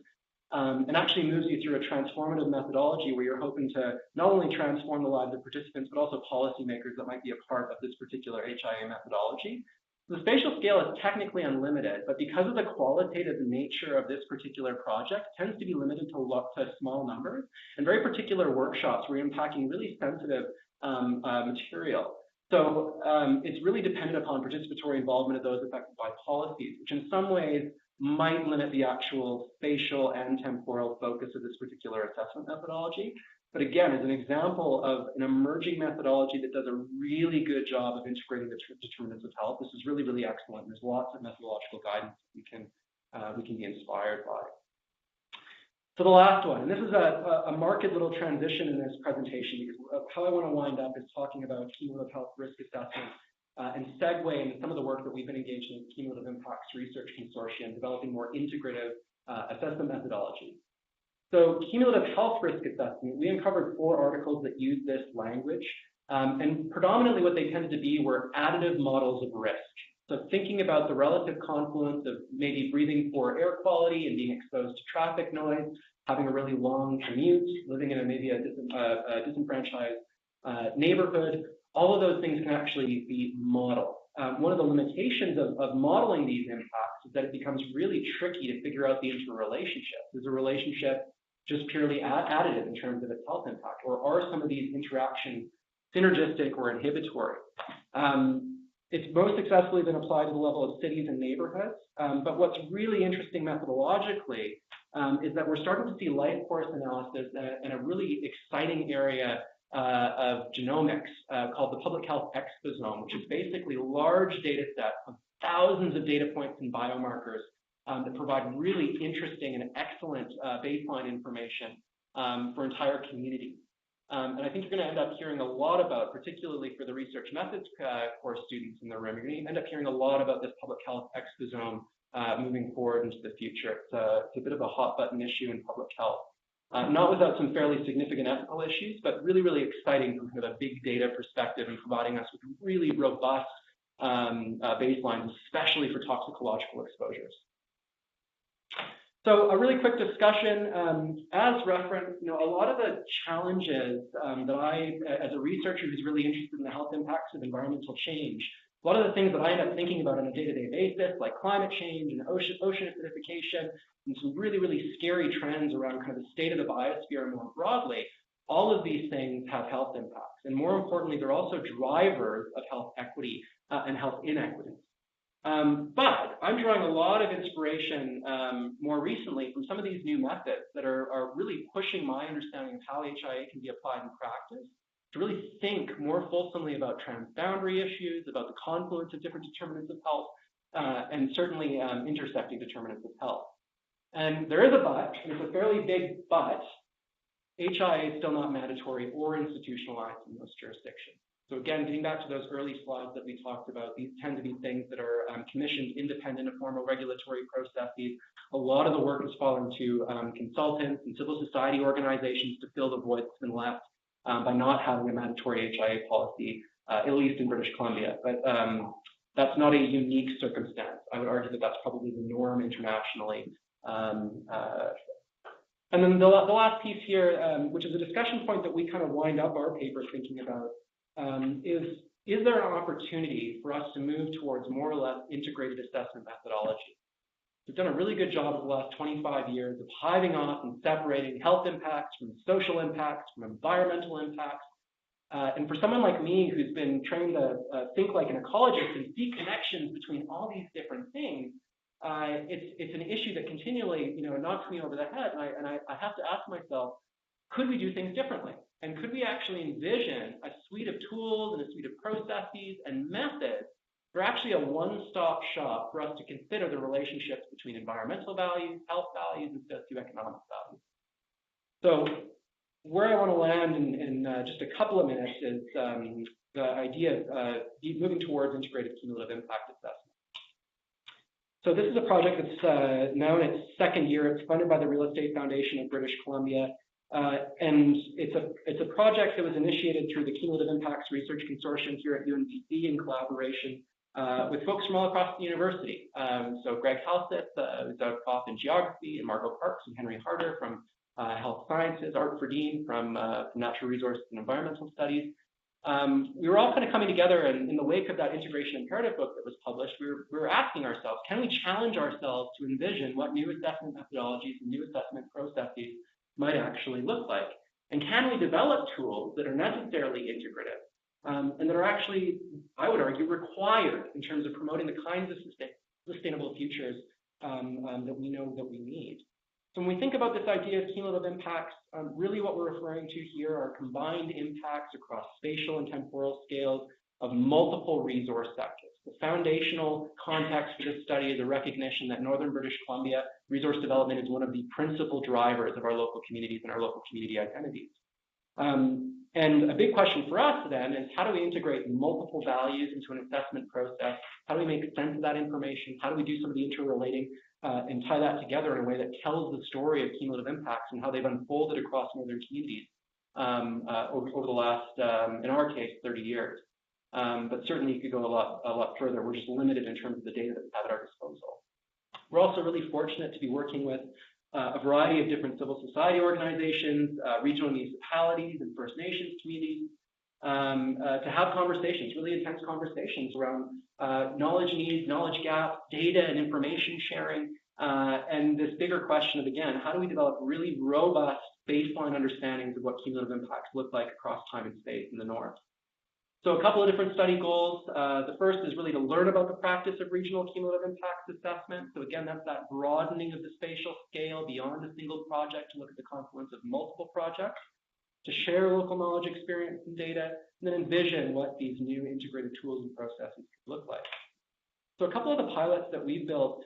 and actually moves you through a transformative methodology where you're hoping to not only transform the lives of participants, but also policymakers that might be a part of this particular HIA methodology. The spatial scale is technically unlimited, but because of the qualitative nature of this particular project, it tends to be limited to small numbers and very particular workshops where you're unpacking really sensitive material. So it's really dependent upon participatory involvement of those affected by policies, which in some ways might limit the actual spatial and temporal focus of this particular assessment methodology. But again, as an example of an emerging methodology that does a really good job of integrating the determinants of health, this is really excellent. There's lots of methodological guidance we can be inspired by. So the last one, and this is a marked little transition in this presentation, because how I want to wind up is talking about cumulative health risk assessment and segue into some of the work that we've been engaged in with Cumulative Impacts Research Consortium, developing more integrative assessment methodology. So cumulative health risk assessment, we uncovered 4 articles that use this language, and predominantly what they tended to be were additive models of risk. So thinking about the relative confluence of maybe breathing poor air quality and being exposed to traffic noise, having a really long commute, living in maybe a disenfranchised neighborhood, all of those things can actually be modeled. One of the limitations of modeling these impacts is that it becomes really tricky to figure out the interrelationship. Is a relationship just purely additive in terms of its health impact, or are some of these interactions synergistic or inhibitory? It's most successfully been applied to the level of cities and neighborhoods, but what's really interesting methodologically is that we're starting to see life course analysis in a really exciting area of genomics called the public health exposome, which is basically a large data set of thousands of data points and biomarkers that provide really interesting and excellent baseline information for entire communities. And I think you're going to end up hearing a lot about, particularly for the research methods course students in the room, you're going to end up hearing a lot about this public health exposome moving forward into the future. It's a bit of a hot button issue in public health. Not without some fairly significant ethical issues, but really, really exciting from kind of a big data perspective and providing us with really robust baselines, especially for toxicological exposures. So a really quick discussion, as referenced, a lot of the challenges that I, as a researcher who's really interested in the health impacts of environmental change, a lot of the things that I end up thinking about on a day-to-day basis, like climate change and ocean acidification, and some really, really scary trends around kind of the state of the biosphere more broadly, all of these things have health impacts. And more importantly, they're also drivers of health equity and health inequities. But I'm drawing a lot of inspiration more recently from some of these new methods that are really pushing my understanding of how HIA can be applied in practice, to really think more fulsomely about transboundary issues, about the confluence of different determinants of health, and certainly intersecting determinants of health. And there is a but, and it's a fairly big but. HIA is still not mandatory or institutionalized in most jurisdictions. So again, getting back to those early slides that we talked about, these tend to be things that are commissioned independent of formal regulatory processes. A lot of the work is falling to consultants and civil society organizations to fill the void that's been left by not having a mandatory HIA policy, at least in British Columbia. But that's not a unique circumstance. I would argue that that's probably the norm internationally. And then the last piece here, which is a discussion point that we kind of wind up our paper thinking about, is there an opportunity for us to move towards more or less integrated assessment methodology? We've done a really good job over the last 25 years of hiving off and separating health impacts from social impacts, from environmental impacts. And for someone like me who's been trained to think like an ecologist and see connections between all these different things, it's an issue that continually knocks me over the head. And I have to ask myself, could we do things differently? And could we actually envision a suite of tools and a suite of processes and methods for actually a one-stop shop for us to consider the relationships between environmental values, health values, and socioeconomic values? So where I want to land in just a couple of minutes is the idea of moving towards integrated cumulative impact assessment. So this is a project that's now in its second year. It's funded by the Real Estate Foundation of British Columbia. And it's a project that was initiated through the Cumulative Impacts Research Consortium here at UNBC in collaboration with folks from all across the university. So Greg Halseth, who's a prof in geography, and Margot Parks and Henry Harder from health sciences, Art Ferdine from natural resources and environmental studies. We were all kind of coming together, and in the wake of that integration imperative book that was published, we were asking ourselves, can we challenge ourselves to envision what new assessment methodologies and new assessment processes might actually look like? And can we develop tools that are necessarily integrative and that are actually, I would argue, required in terms of promoting the kinds of sustainable futures that we know that we need? So when we think about this idea of cumulative impacts, really what we're referring to here are combined impacts across spatial and temporal scales of multiple resource sectors. The foundational context for this study is a recognition that Northern British Columbia resource development is one of the principal drivers of our local communities and our local community identities. And a big question for us then is, how do we integrate multiple values into an assessment process? How do we make sense of that information? How do we do some of the interrelating? and tie that together in a way that tells the story of cumulative impacts and how they've unfolded across northern communities over the last, in our case, 30 years. But certainly you could go a lot further. We're just limited in terms of the data that we have at our disposal. We're also really fortunate to be working with a variety of different civil society organizations, regional municipalities, and First Nations communities to have conversations, really intense conversations around knowledge needs, knowledge gaps, data and information sharing, and this bigger question of, again, how do we develop really robust baseline understandings of what cumulative impacts look like across time and space in the North. So a couple of different study goals. The first is really to learn about the practice of regional cumulative impacts assessment. So again, that's that broadening of the spatial scale beyond a single project to look at the confluence of multiple projects, to share local knowledge, experience, and data, and then envision what these new integrated tools and processes could look like. So a couple of the pilots that we've built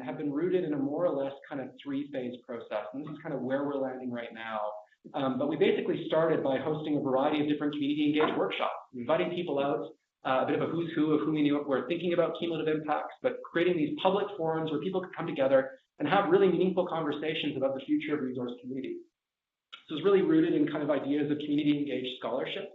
have been rooted in a more or less kind of three-phase process, and this is kind of where we're landing right now. But we basically started by hosting a variety of different community-engaged workshops, inviting people out, a bit of a who's who of who we knew were thinking about cumulative impacts, but creating these public forums where people could come together and have really meaningful conversations about the future of resource communities. So it's really rooted in kind of ideas of community-engaged scholarship.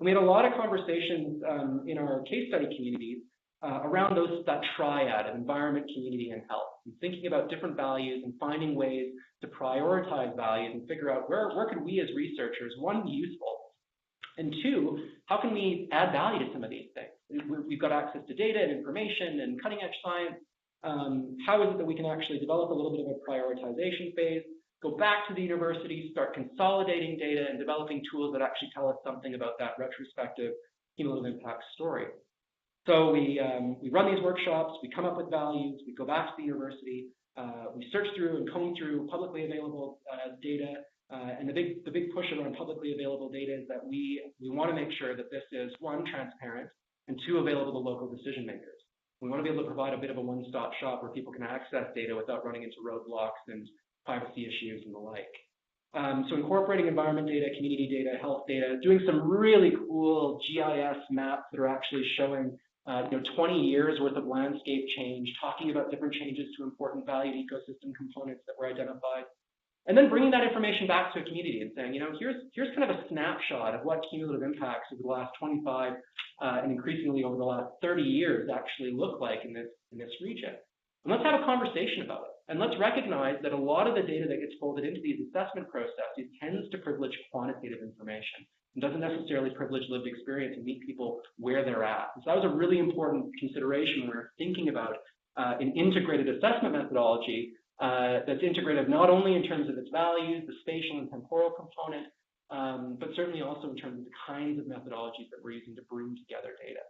And we had a lot of conversations in our case study communities around that triad of environment, community, and health, and thinking about different values and finding ways to prioritize values and figure out where could we as researchers, one, be useful, and two, how can we add value to some of these things? We've got access to data and information and cutting edge science. How is it that we can actually develop a little bit of a prioritization phase, go back to the university, start consolidating data and developing tools that actually tell us something about that retrospective cumulative impact story? So we run these workshops, we come up with values, we go back to the university, we search through and comb through publicly available data, and the big push around publicly available data is that we want to make sure that this is, one, transparent, and two, available to local decision makers. We want to be able to provide a bit of a one-stop shop where people can access data without running into roadblocks and privacy issues and the like. So incorporating environment data, community data, health data, doing some really cool GIS maps that are actually showing 20 years worth of landscape change, talking about different changes to important valued ecosystem components that were identified, and then bringing that information back to a community and saying, here's kind of a snapshot of what cumulative impacts over the last 25 and increasingly over the last 30 years actually look like in this region. And let's have a conversation about it. And let's recognize that a lot of the data that gets folded into these assessment processes tends to privilege quantitative information and doesn't necessarily privilege lived experience and meet people where they're at. And so that was a really important consideration when we're thinking about an integrated assessment methodology that's integrative not only in terms of its values, the spatial and temporal component, but certainly also in terms of the kinds of methodologies that we're using to bring together data.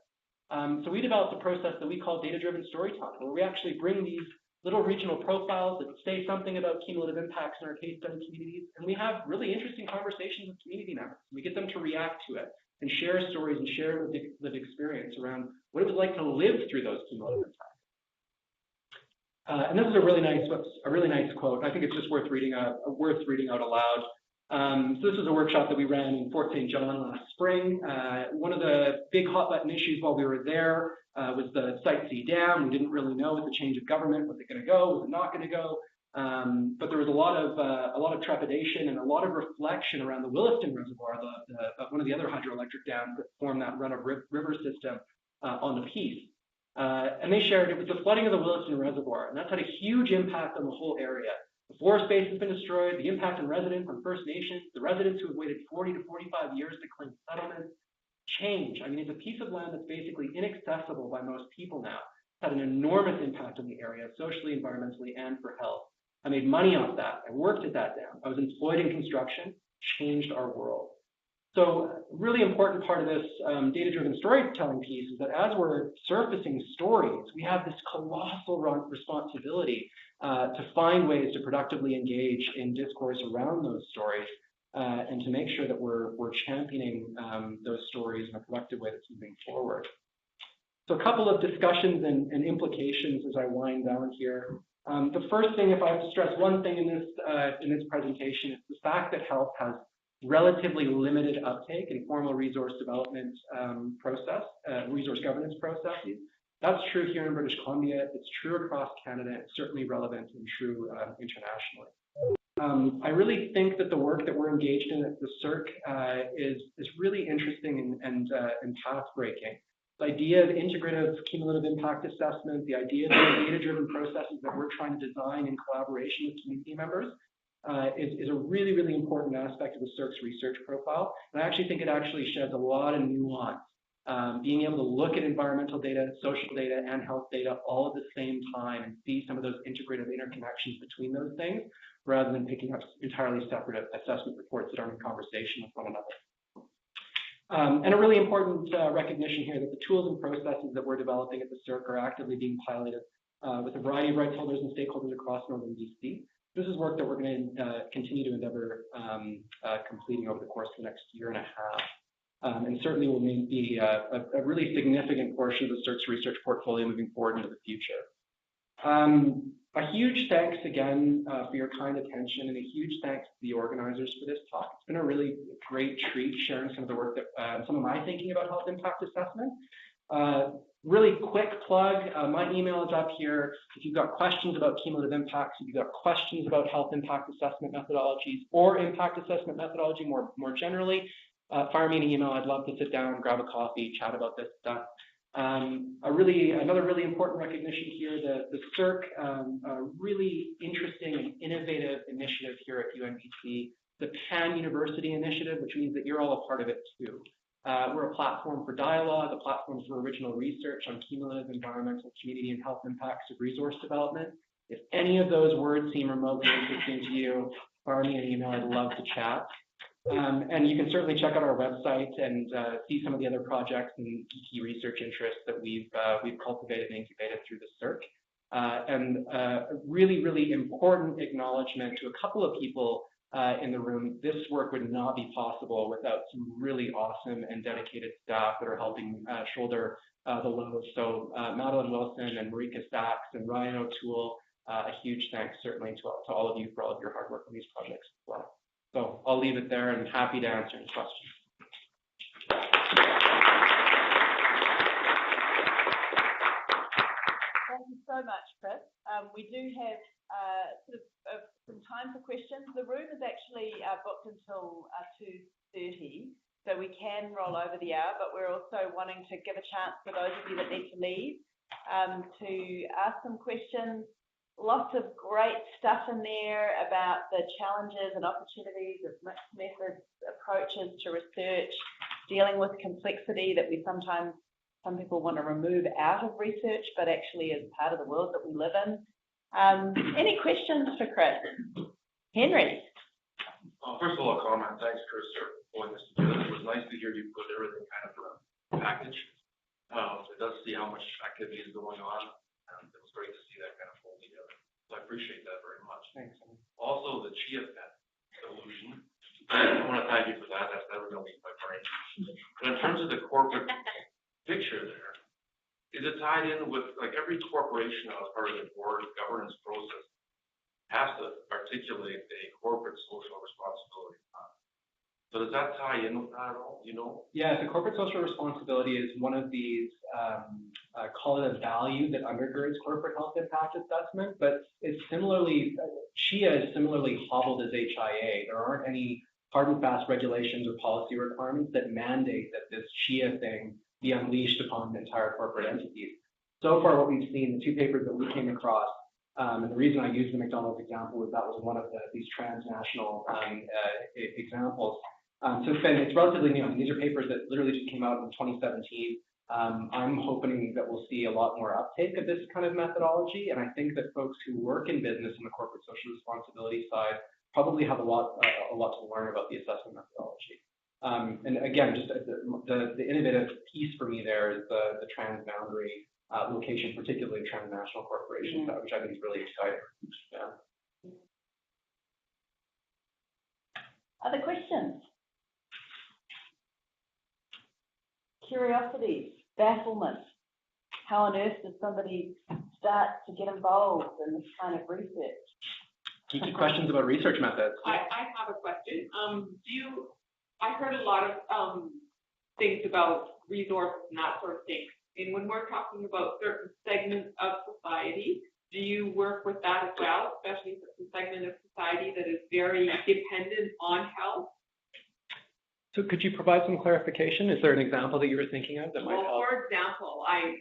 So we developed a process that we call data-driven storytelling, where we actually bring these little regional profiles that say something about cumulative impacts in our case study communities, and we have really interesting conversations with community members. We get them to react to it and share stories and share lived experience around what it was like to live through those cumulative impacts. And this is a really nice quote. I think it's just worth reading out aloud. So this was a workshop that we ran in Fort St. John last spring. One of the big hot button issues while we were there was the Site C Dam. We didn't really know with the change of government, was it going to go, was it not going to go? But there was a lot of trepidation and a lot of reflection around the Williston Reservoir, one of the other hydroelectric dams that form that run-of-river system on the Peace. And they shared it was the flooding of the Williston Reservoir, and that's had a huge impact on the whole area. The forest base has been destroyed, the impact on residents, on First Nations, the residents who have waited 40 to 45 years to claim settlements. Change. I mean, it's a piece of land that's basically inaccessible by most people now. It's had an enormous impact on the area, socially, environmentally, and for health. I made money off that. I worked at that dam. I was employed in construction, changed our world. So a really important part of this data-driven storytelling piece is that as we're surfacing stories, we have this colossal responsibility to find ways to productively engage in discourse around those stories and to make sure that we're championing those stories in a productive way that's moving forward. So a couple of discussions and implications as I wind down here. The first thing, if I have to stress one thing in this presentation, is the fact that health has relatively limited uptake in formal resource development resource governance processes. That's true here in British Columbia. It's true across Canada. It's certainly relevant and true internationally. I really think that the work that we're engaged in at the CERC is really interesting and path-breaking. The idea of integrative cumulative impact assessment, the idea of the data-driven processes that we're trying to design in collaboration with community members is a really, really important aspect of the CERC's research profile. And I actually think it actually sheds a lot of nuance. Being able to look at environmental data, social data, and health data all at the same time and see some of those integrative interconnections between those things, rather than picking up entirely separate assessment reports that aren't in conversation with one another. And a really important recognition here that the tools and processes that we're developing at the CERC are actively being piloted with a variety of rights holders and stakeholders across northern BC. This is work that we're going to continue to endeavor completing over the course of the next year and a half. And certainly will be a really significant portion of the CERC's research portfolio moving forward into the future. A huge thanks again for your kind attention, and a huge thanks to the organizers for this talk. It's been a really great treat sharing some of the work that, some of my thinking about health impact assessment. Really quick plug, my email is up here. If you've got questions about cumulative impacts, if you've got questions about health impact assessment methodologies or impact assessment methodology more generally, fire me an email. I'd love to sit down, grab a coffee, chat about this stuff. Another really important recognition here, the CERC, a really interesting and innovative initiative here at UNBC, the Pan-University Initiative, which means that you're all a part of it too. We're a platform for dialogue, a platform for original research on cumulative environmental, community, and health impacts of resource development. If any of those words seem remotely interesting to you, fire me an email. I'd love to chat. And you can certainly check out our website and see some of the other projects and key research interests that we've cultivated and incubated through the CERC. And a really, really important acknowledgement to a couple of people in the room. This work would not be possible without some really awesome and dedicated staff that are helping shoulder the load. So Madeline Wilson and Marika Sachs and Ryan O'Toole, a huge thanks certainly to all of you for all of your hard work on these projects as well. So I'll leave it there and happy to answer any questions. Thank you so much, Chris. We do have some time for questions. The room is actually booked until 2:30, so we can roll over the hour, but we're also wanting to give a chance for those of you that need to leave to ask some questions. Lots of great stuff in there about the challenges and opportunities of mixed methods approaches to research, dealing with complexity that some people want to remove out of research, but actually is part of the world that we live in. Any questions for Chris? Henry? First of all, a comment. Thanks, Chris, for pulling this together. It was nice to hear you put everything kind of in a package. It does see how much activity is going on, and it was great to see that kind of pulled together. So I appreciate that very much. Thanks. Also, the chia pet solution. I want to thank you for that. That's never going to leave my brain. But in terms of the corporate picture there, is it tied in with, like, every corporation as part of the board governance process has to articulate a corporate social responsibility plan. So does that tie in with that at all? Do you know? Yeah, the corporate social responsibility is one of these, call it a value that undergirds corporate health impact assessment, but it's similarly, CHIA is similarly hobbled as HIA. There aren't any hard and fast regulations or policy requirements that mandate that this CHIA thing be unleashed upon the entire corporate entities. So far, what we've seen, the two papers that we came across, and the reason I used the McDonald's example was that was one of these transnational examples. So it's relatively new. I mean, these are papers that literally just came out in 2017. I'm hoping that we'll see a lot more uptake of this kind of methodology, and I think that folks who work in business in the corporate social responsibility side probably have a lot to learn about the assessment methodology. And again, just the innovative piece for me there is the transboundary location, particularly transnational corporations, which I think is really exciting. Yeah. Other questions? Curiosities, bafflement. How on earth does somebody start to get involved in this kind of research? Geeky questions about research methods. I have a question. I heard a lot of things about resources and that sort of thing. And when we're talking about certain segments of society, do you work with that as well, especially if it's a segment of society that is very dependent on health? So could you provide some clarification? Is there an example that you were thinking of that might help? For example, I'm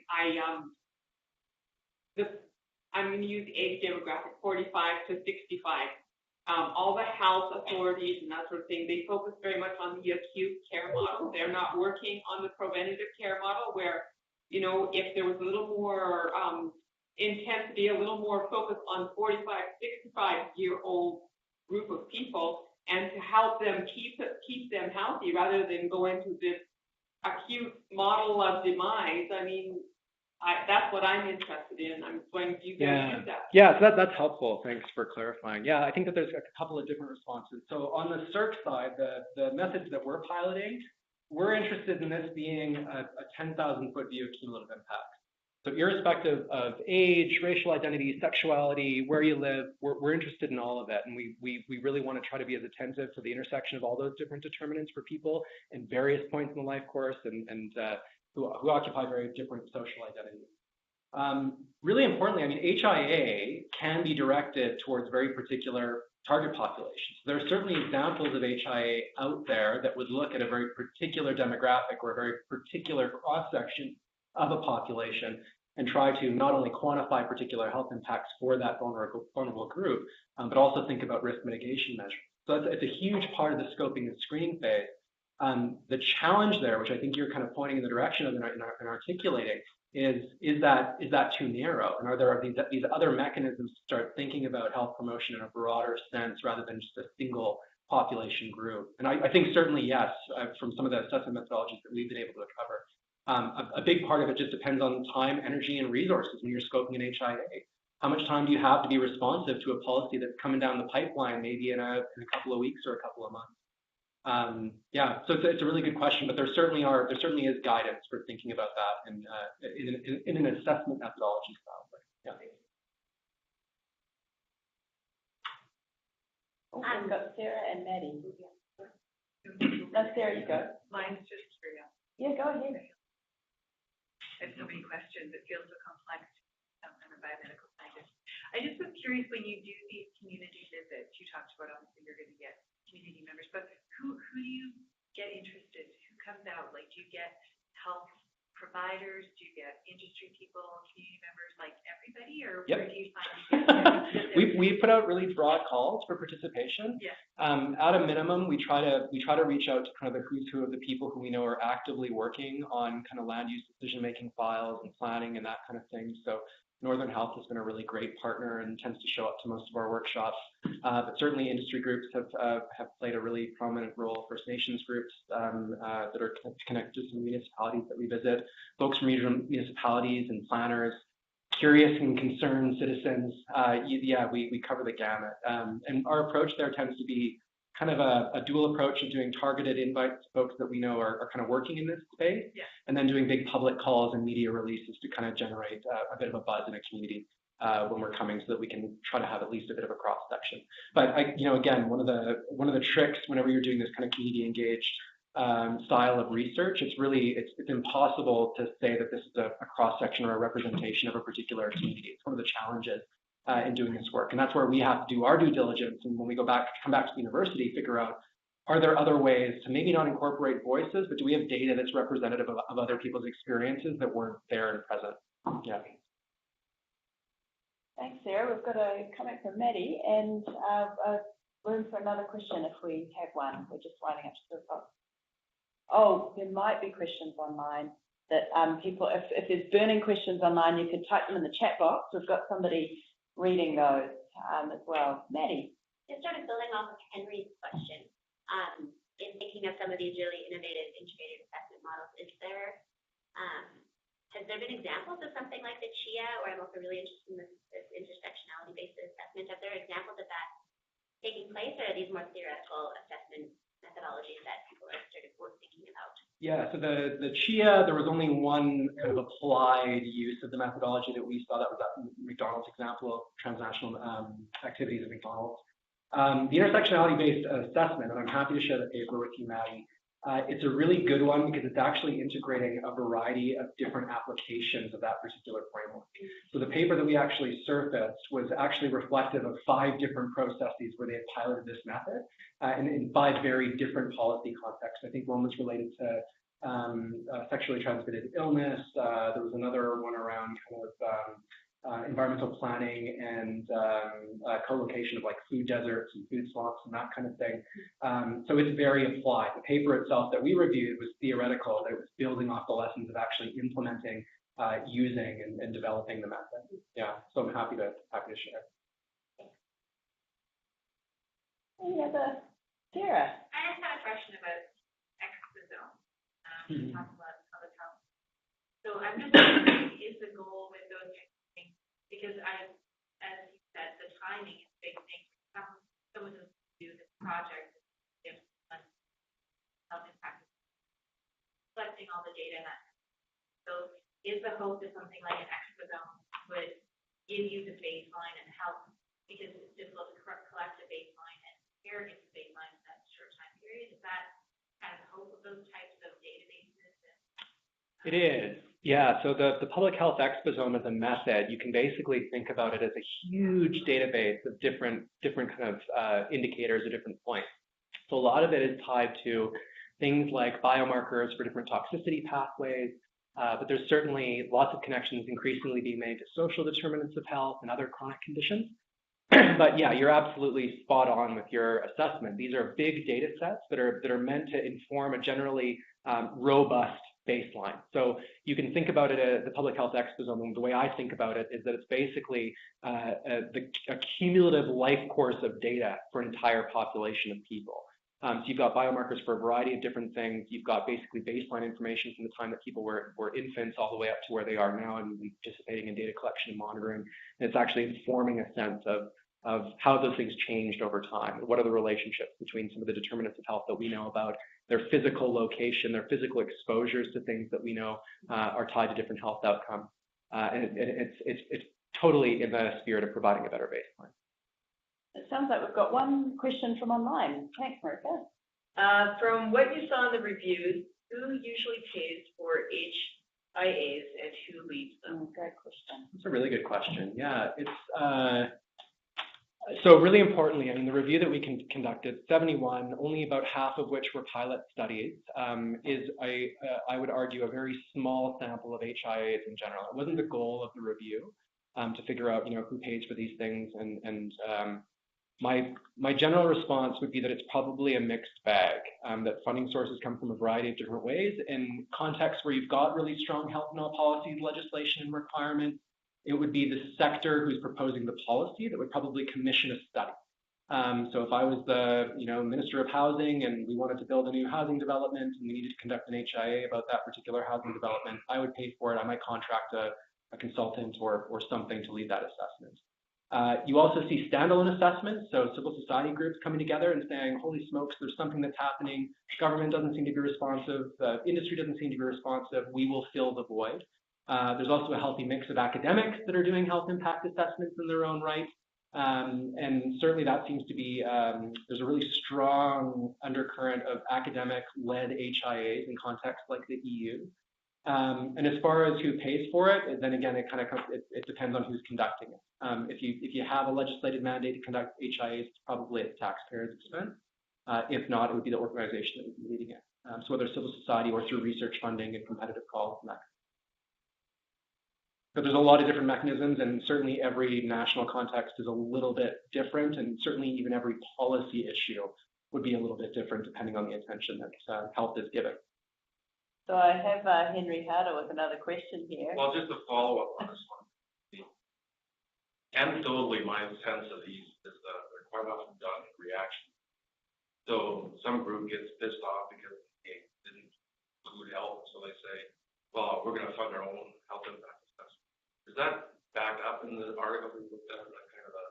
going to use age demographic 45 to 65. All the health authorities and that sort of thing, they focus very much on the acute care model. They're not working on the preventative care model where, you know, if there was a little more intensity, a little more focus on 45, 65-year-old group of people, and to help them keep them healthy rather than go into this acute model of demise. I mean, that's what I'm interested in. I'm going to do that. Yeah, so that's helpful. Thanks for clarifying. Yeah, I think that there's a couple of different responses. So on the CERC side, the methods that we're piloting, we're interested in this being a 10,000-foot view of cumulative impact. So irrespective of age, racial identity, sexuality, where you live, we're interested in all of it. And we really want to try to be as attentive to the intersection of all those different determinants for people in various points in the life course and who occupy very different social identities. Really importantly, I mean, HIA can be directed towards very particular target populations. There are certainly examples of HIA out there that would look at a very particular demographic or a very particular cross-section of a population and try to not only quantify particular health impacts for that vulnerable group, but also think about risk mitigation measures. So it's a huge part of the scoping and screening phase. The challenge there, which I think you're kind of pointing in the direction of and articulating, is that too narrow? And are there these other mechanisms to start thinking about health promotion in a broader sense rather than just a single population group? And I think certainly yes, from some of the assessment methodologies that we've been able to cover. A big part of it just depends on time, energy, and resources when you're scoping an HIA. How much time do you have to be responsive to a policy that's coming down the pipeline, maybe in a couple of weeks or a couple of months? Yeah, so it's a really good question, but there certainly is guidance for thinking about that in an assessment methodology style. Yeah. We've got Sarah and Maddie. No, Sarah, you go. Mine's just curious. Yeah, go ahead. I have so many questions. It feels so complex. I'm a biomedical scientist. I just was curious when you do these community visits. You talked about obviously you're going to get community members, but who do you get interested? Who comes out? Like, do you get health providers? Do you get industry people, community members, like everybody, or Yep. where do you find? We put out really broad calls for participation. Yeah. At a minimum, we try to reach out to kind of the who's who of the people who we know are actively working on kind of land use decision-making files and planning and that kind of thing. So Northern Health has been a really great partner and tends to show up to most of our workshops. But certainly industry groups have played a really prominent role. First Nations groups that are connected to some municipalities that we visit, folks from regional municipalities and planners, curious and concerned citizens. We cover the gamut. And our approach there tends to be kind of a dual approach of doing targeted invites to folks that we know are kind of working in this space, Yeah. and then doing big public calls and media releases to kind of generate a bit of a buzz in a community when we're coming, so that we can try to have at least a bit of a cross section. But again, one of the tricks whenever you're doing this kind of community engaged style of research, it's impossible to say that this is a cross section or a representation of a particular community. It's one of the challenges in doing this work, and that's where we have to do our due diligence. And when we come back to the university, figure out, are there other ways to maybe not incorporate voices, but do we have data that's representative of other people's experiences that weren't there and present? Yeah. Thanks, Sarah. We've got a comment from Maddie and room for another question if we have one. We're just winding up to the top. Oh, there might be questions online that people, if there's burning questions online, you could type them in the chat box. We've got somebody reading those as well. Maddie. Just sort of building off of Henry's question, in thinking of some of these really innovative integrated assessment models, has there been examples of something like the CHIA, or I'm also really interested in this intersectionality-based assessment? Have there examples of that taking place, or are these more theoretical assessment methodologies that people are sort of thinking about? Yeah, so the CHIA, there was only one kind of applied use of the methodology that we saw. That was that McDonald's example of transnational activities at McDonald's. The intersectionality-based assessment, and I'm happy to share the paper with you, Maddie, It's a really good one because it's actually integrating a variety of different applications of that particular framework. So the paper that we actually surfaced was actually reflective of 5 different processes where they had piloted this method in 5 very different policy contexts. I think one was related to sexually transmitted illness. There was another one around kind of environmental planning and co-location of like food deserts and food swamps and that kind of thing. So it's very applied. The paper itself that we reviewed was theoretical, that it was building off the lessons of actually implementing, using and developing the method. Yeah, so I'm happy to share. Any other? Sarah? I just had a question about exposome. You talked about public health. So I'm just wondering, is the goal with those types of things, because as you said, the timing is a big thing. Some of them do this project, if health impact, collecting all the data. So is the hope that something like an exposome would give you the baseline and help, because it's difficult to collect a baseline and compare against the baseline in that short time period? Is that kind of the hope of those types of databases? It is, yeah. So the public health exposome as a method, you can basically think about it as a huge database of different kind of indicators at different points. So a lot of it is tied to things like biomarkers for different toxicity pathways, but there's certainly lots of connections increasingly being made to social determinants of health and other chronic conditions. But yeah, you're absolutely spot on with your assessment. These are big data sets that are meant to inform a generally robust baseline. So you can think about it as the public health exposome, and the way I think about it is that it's basically a cumulative life course of data for an entire population of people. So you've got biomarkers for a variety of different things. You've got basically baseline information from the time that people were infants all the way up to where they are now and participating in data collection and monitoring. And it's actually informing a sense of how those things changed over time. What are the relationships between some of the determinants of health that we know about, their physical location, their physical exposures to things that we know are tied to different health outcomes. And it's totally in the spirit of providing a better baseline. It sounds like we've got one question from online. Thanks, Marika. From what you saw in the reviews, who usually pays for HIAs and who leads them? Great question. That's a really good question. Yeah, it's so really importantly, I mean, the review that we conducted, 71, only about half of which were pilot studies, is I would argue a very small sample of HIAs in general. It wasn't the goal of the review to figure out, who pays for these things, and my general response would be that it's probably a mixed bag, that funding sources come from a variety of different ways. In contexts where you've got really strong health and health policies, legislation, and requirements, it would be the sector who's proposing the policy that would probably commission a study. So if I was the Minister of Housing and we wanted to build a new housing development and we needed to conduct an HIA about that particular housing development, I would pay for it. I might contract a consultant or something to lead that assessment. You also see standalone assessments, so civil society groups coming together and saying, holy smokes, there's something that's happening. Government doesn't seem to be responsive. The industry doesn't seem to be responsive. We will fill the void. There's also a healthy mix of academics that are doing health impact assessments in their own right. And certainly that seems to be, there's a really strong undercurrent of academic-led HIAs in contexts like the EU. And as far as who pays for it, then again, it depends on who's conducting it. If you have a legislated mandate to conduct HIAs, it's probably at the taxpayer's expense. If not, it would be the organization that would be leading it. So whether civil society or through research funding and competitive calls and that. But there's a lot of different mechanisms, and certainly every national context is a little bit different, and certainly even every policy issue would be a little bit different depending on the intention that health is given. So I have Henry Harder with another question here. Well, just to follow up on this one. Anecdotally, my sense of these is that they're quite often done in reaction. So some group gets pissed off because they didn't include health, so they say, well, we're going to fund our own health impact assessment. Is that backed up in the article we looked at, that kind of a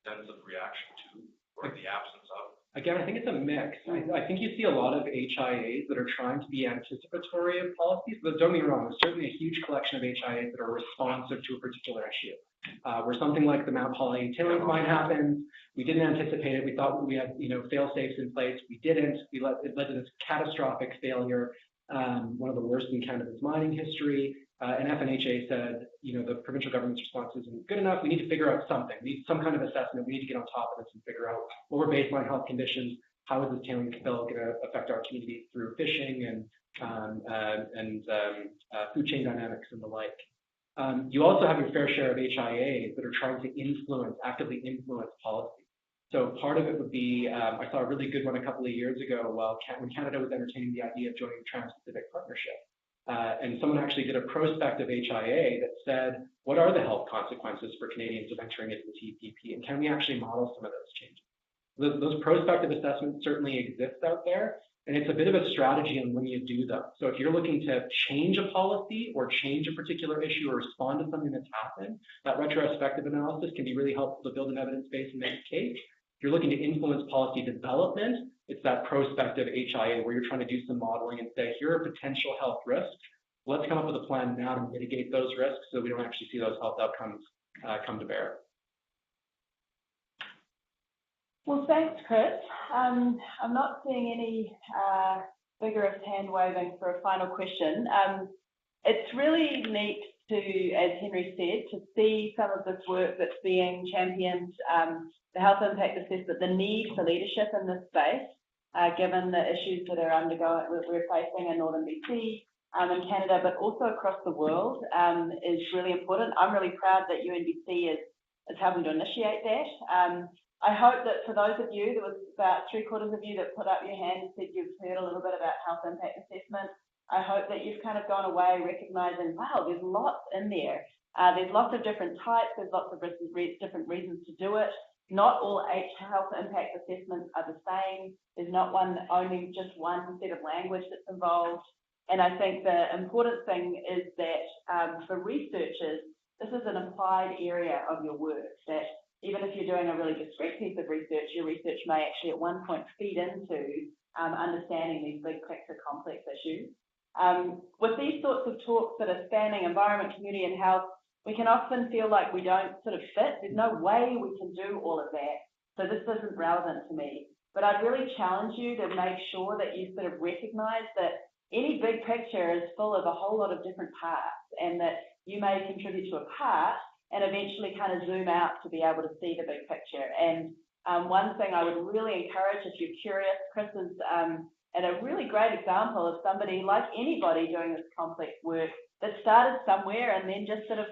sense of reaction to, or the absence of? Again, I think it's a mix. I think you see a lot of HIAs that are trying to be anticipatory of policies, but don't get me wrong, there's certainly a huge collection of HIAs that are responsive to a particular issue. where something like the Mount Holly tailings mine happened. We didn't anticipate it. We thought we had, fail-safes in place. We didn't. It led to this catastrophic failure, one of the worst in Canada's mining history. And FNHA said, the provincial government's response isn't good enough. We need to figure out something. We need some kind of assessment. We need to get on top of this and figure out what were baseline health conditions. How is this tailings spill going to affect our communities through fishing and food chain dynamics and the like. You also have your fair share of HIAs that are trying to actively influence policy. So part of it would be, I saw a really good one a couple of years ago when Canada was entertaining the idea of joining the Trans-Pacific Partnership. And someone actually did a prospective HIA that said, what are the health consequences for Canadians of entering into the TPP? And can we actually model some of those changes? Those prospective assessments certainly exist out there, and it's a bit of a strategy on when you do them. So if you're looking to change a policy or change a particular issue or respond to something that's happened, that retrospective analysis can be really helpful to build an evidence base and make a case. If you're looking to influence policy development, it's that prospective HIA where you're trying to do some modeling and say, here are potential health risks. Let's come up with a plan now to mitigate those risks so we don't actually see those health outcomes come to bear. Well, thanks, Chris. I'm not seeing any vigorous hand waving for a final question. It's really neat to, as Henry said, to see some of this work that's being championed, the health impact assessment, the need for leadership in this space, given the issues that we're facing in Northern BC, in Canada, but also across the world, is really important. I'm really proud that UNBC is helping to initiate that. I hope that for those of you, there was about 3/4 of you that put up your hand and said you've heard a little bit about health impact assessment. I hope that you've kind of gone away recognizing, wow, there's lots in there. There's lots of different types. There's lots of different reasons to do it. Not all health impact assessments are the same. There's not only just one set of language that's involved. And I think the important thing is that for researchers, this is an applied area of your work, that even if you're doing a really discrete piece of research, your research may actually at one point feed into understanding these big picture complex issues. With these sorts of talks that are spanning environment, community, and health, we can often feel like we don't sort of fit. There's no way we can do all of that. So this isn't relevant to me. But I'd really challenge you to make sure that you sort of recognize that any big picture is full of a whole lot of different parts, and that you may contribute to a part and eventually kind of zoom out to be able to see the big picture. And one thing I would really encourage, if you're curious, Chris is and a really great example of somebody like anybody doing this complex work that started somewhere and then just sort of,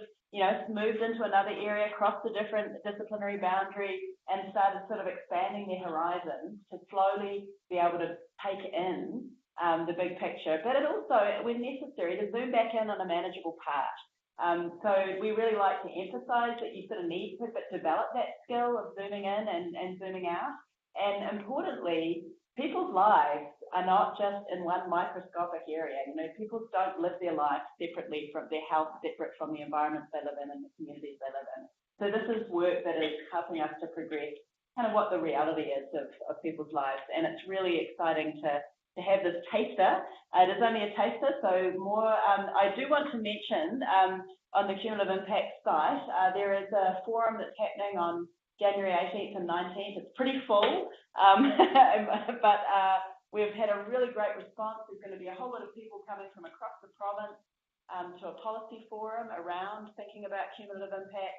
moved into another area, crossed a different disciplinary boundary, and started sort of expanding their horizons to slowly be able to take in the big picture. But it also, when necessary, to zoom back in on a manageable part. So we really like to emphasize that you sort of need to develop that skill of zooming in and zooming out. And importantly, people's lives are not just in one microscopic area. People don't live their life separately from their health, separate from the environments they live in and the communities they live in. So this is work that is helping us to progress kind of what the reality is of people's lives. And it's really exciting to have this taster. It is only a taster, so more. I do want to mention on the Cumulative Impact site, there is a forum that's happening on January 18th and 19th. It's pretty full, but we've had a really great response. There's going to be a whole lot of people coming from across the province to a policy forum around thinking about cumulative impact.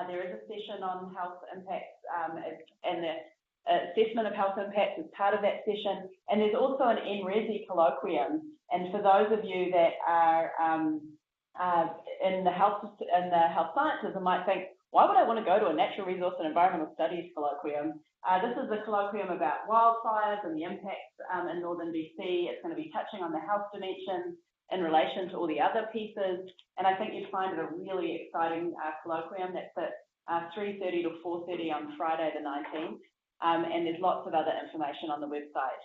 There is a session on health impacts and the assessment of health impacts is part of that session. And there's also an NRESI colloquium. And for those of you that are in the health sciences and might think, why would I want to go to a natural resource and environmental studies colloquium? This is a colloquium about wildfires and the impacts in Northern BC. It's going to be touching on the health dimension in relation to all the other pieces. And I think you'd find it a really exciting colloquium. That's at 3:30 to 4:30 on Friday the 19th. And there's lots of other information on the website.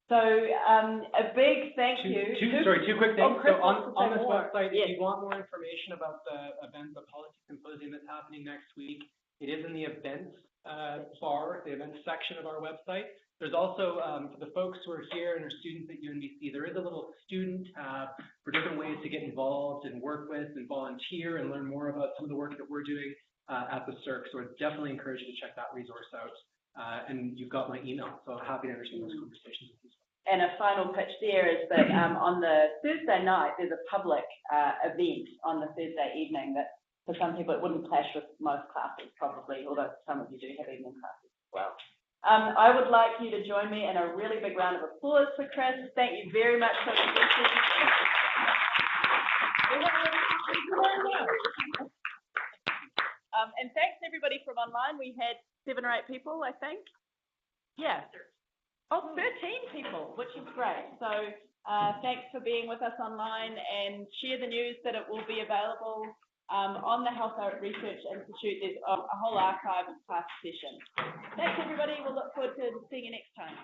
So a big thank you. Two quick things. Chris, so on this website, yes. If you want more information about the event, the policy symposium that's happening next week, it is in the events bar, the events section of our website. There's also, for the folks who are here and are students at UNBC, there is a little student tab for different ways to get involved and work with and volunteer and learn more about some of the work that we're doing at the CERC. So I definitely encourage you to check that resource out. And you've got my email, so happy to entertain those conversations with you. And a final pitch there is that on the Thursday night, there's a public event on the Thursday evening that for some people it wouldn't clash with most classes probably, although some of you do have evening classes as well. I would like you to join me in a really big round of applause for Chris. Thank you very much for presenting. And thanks everybody from online. We had 7 or 8 people, I think. Yeah. Oh, 13 people, which is great. So thanks for being with us online, and share the news that it will be available on the Health Research Institute. There's a whole archive of past sessions. Thanks everybody. We'll look forward to seeing you next time.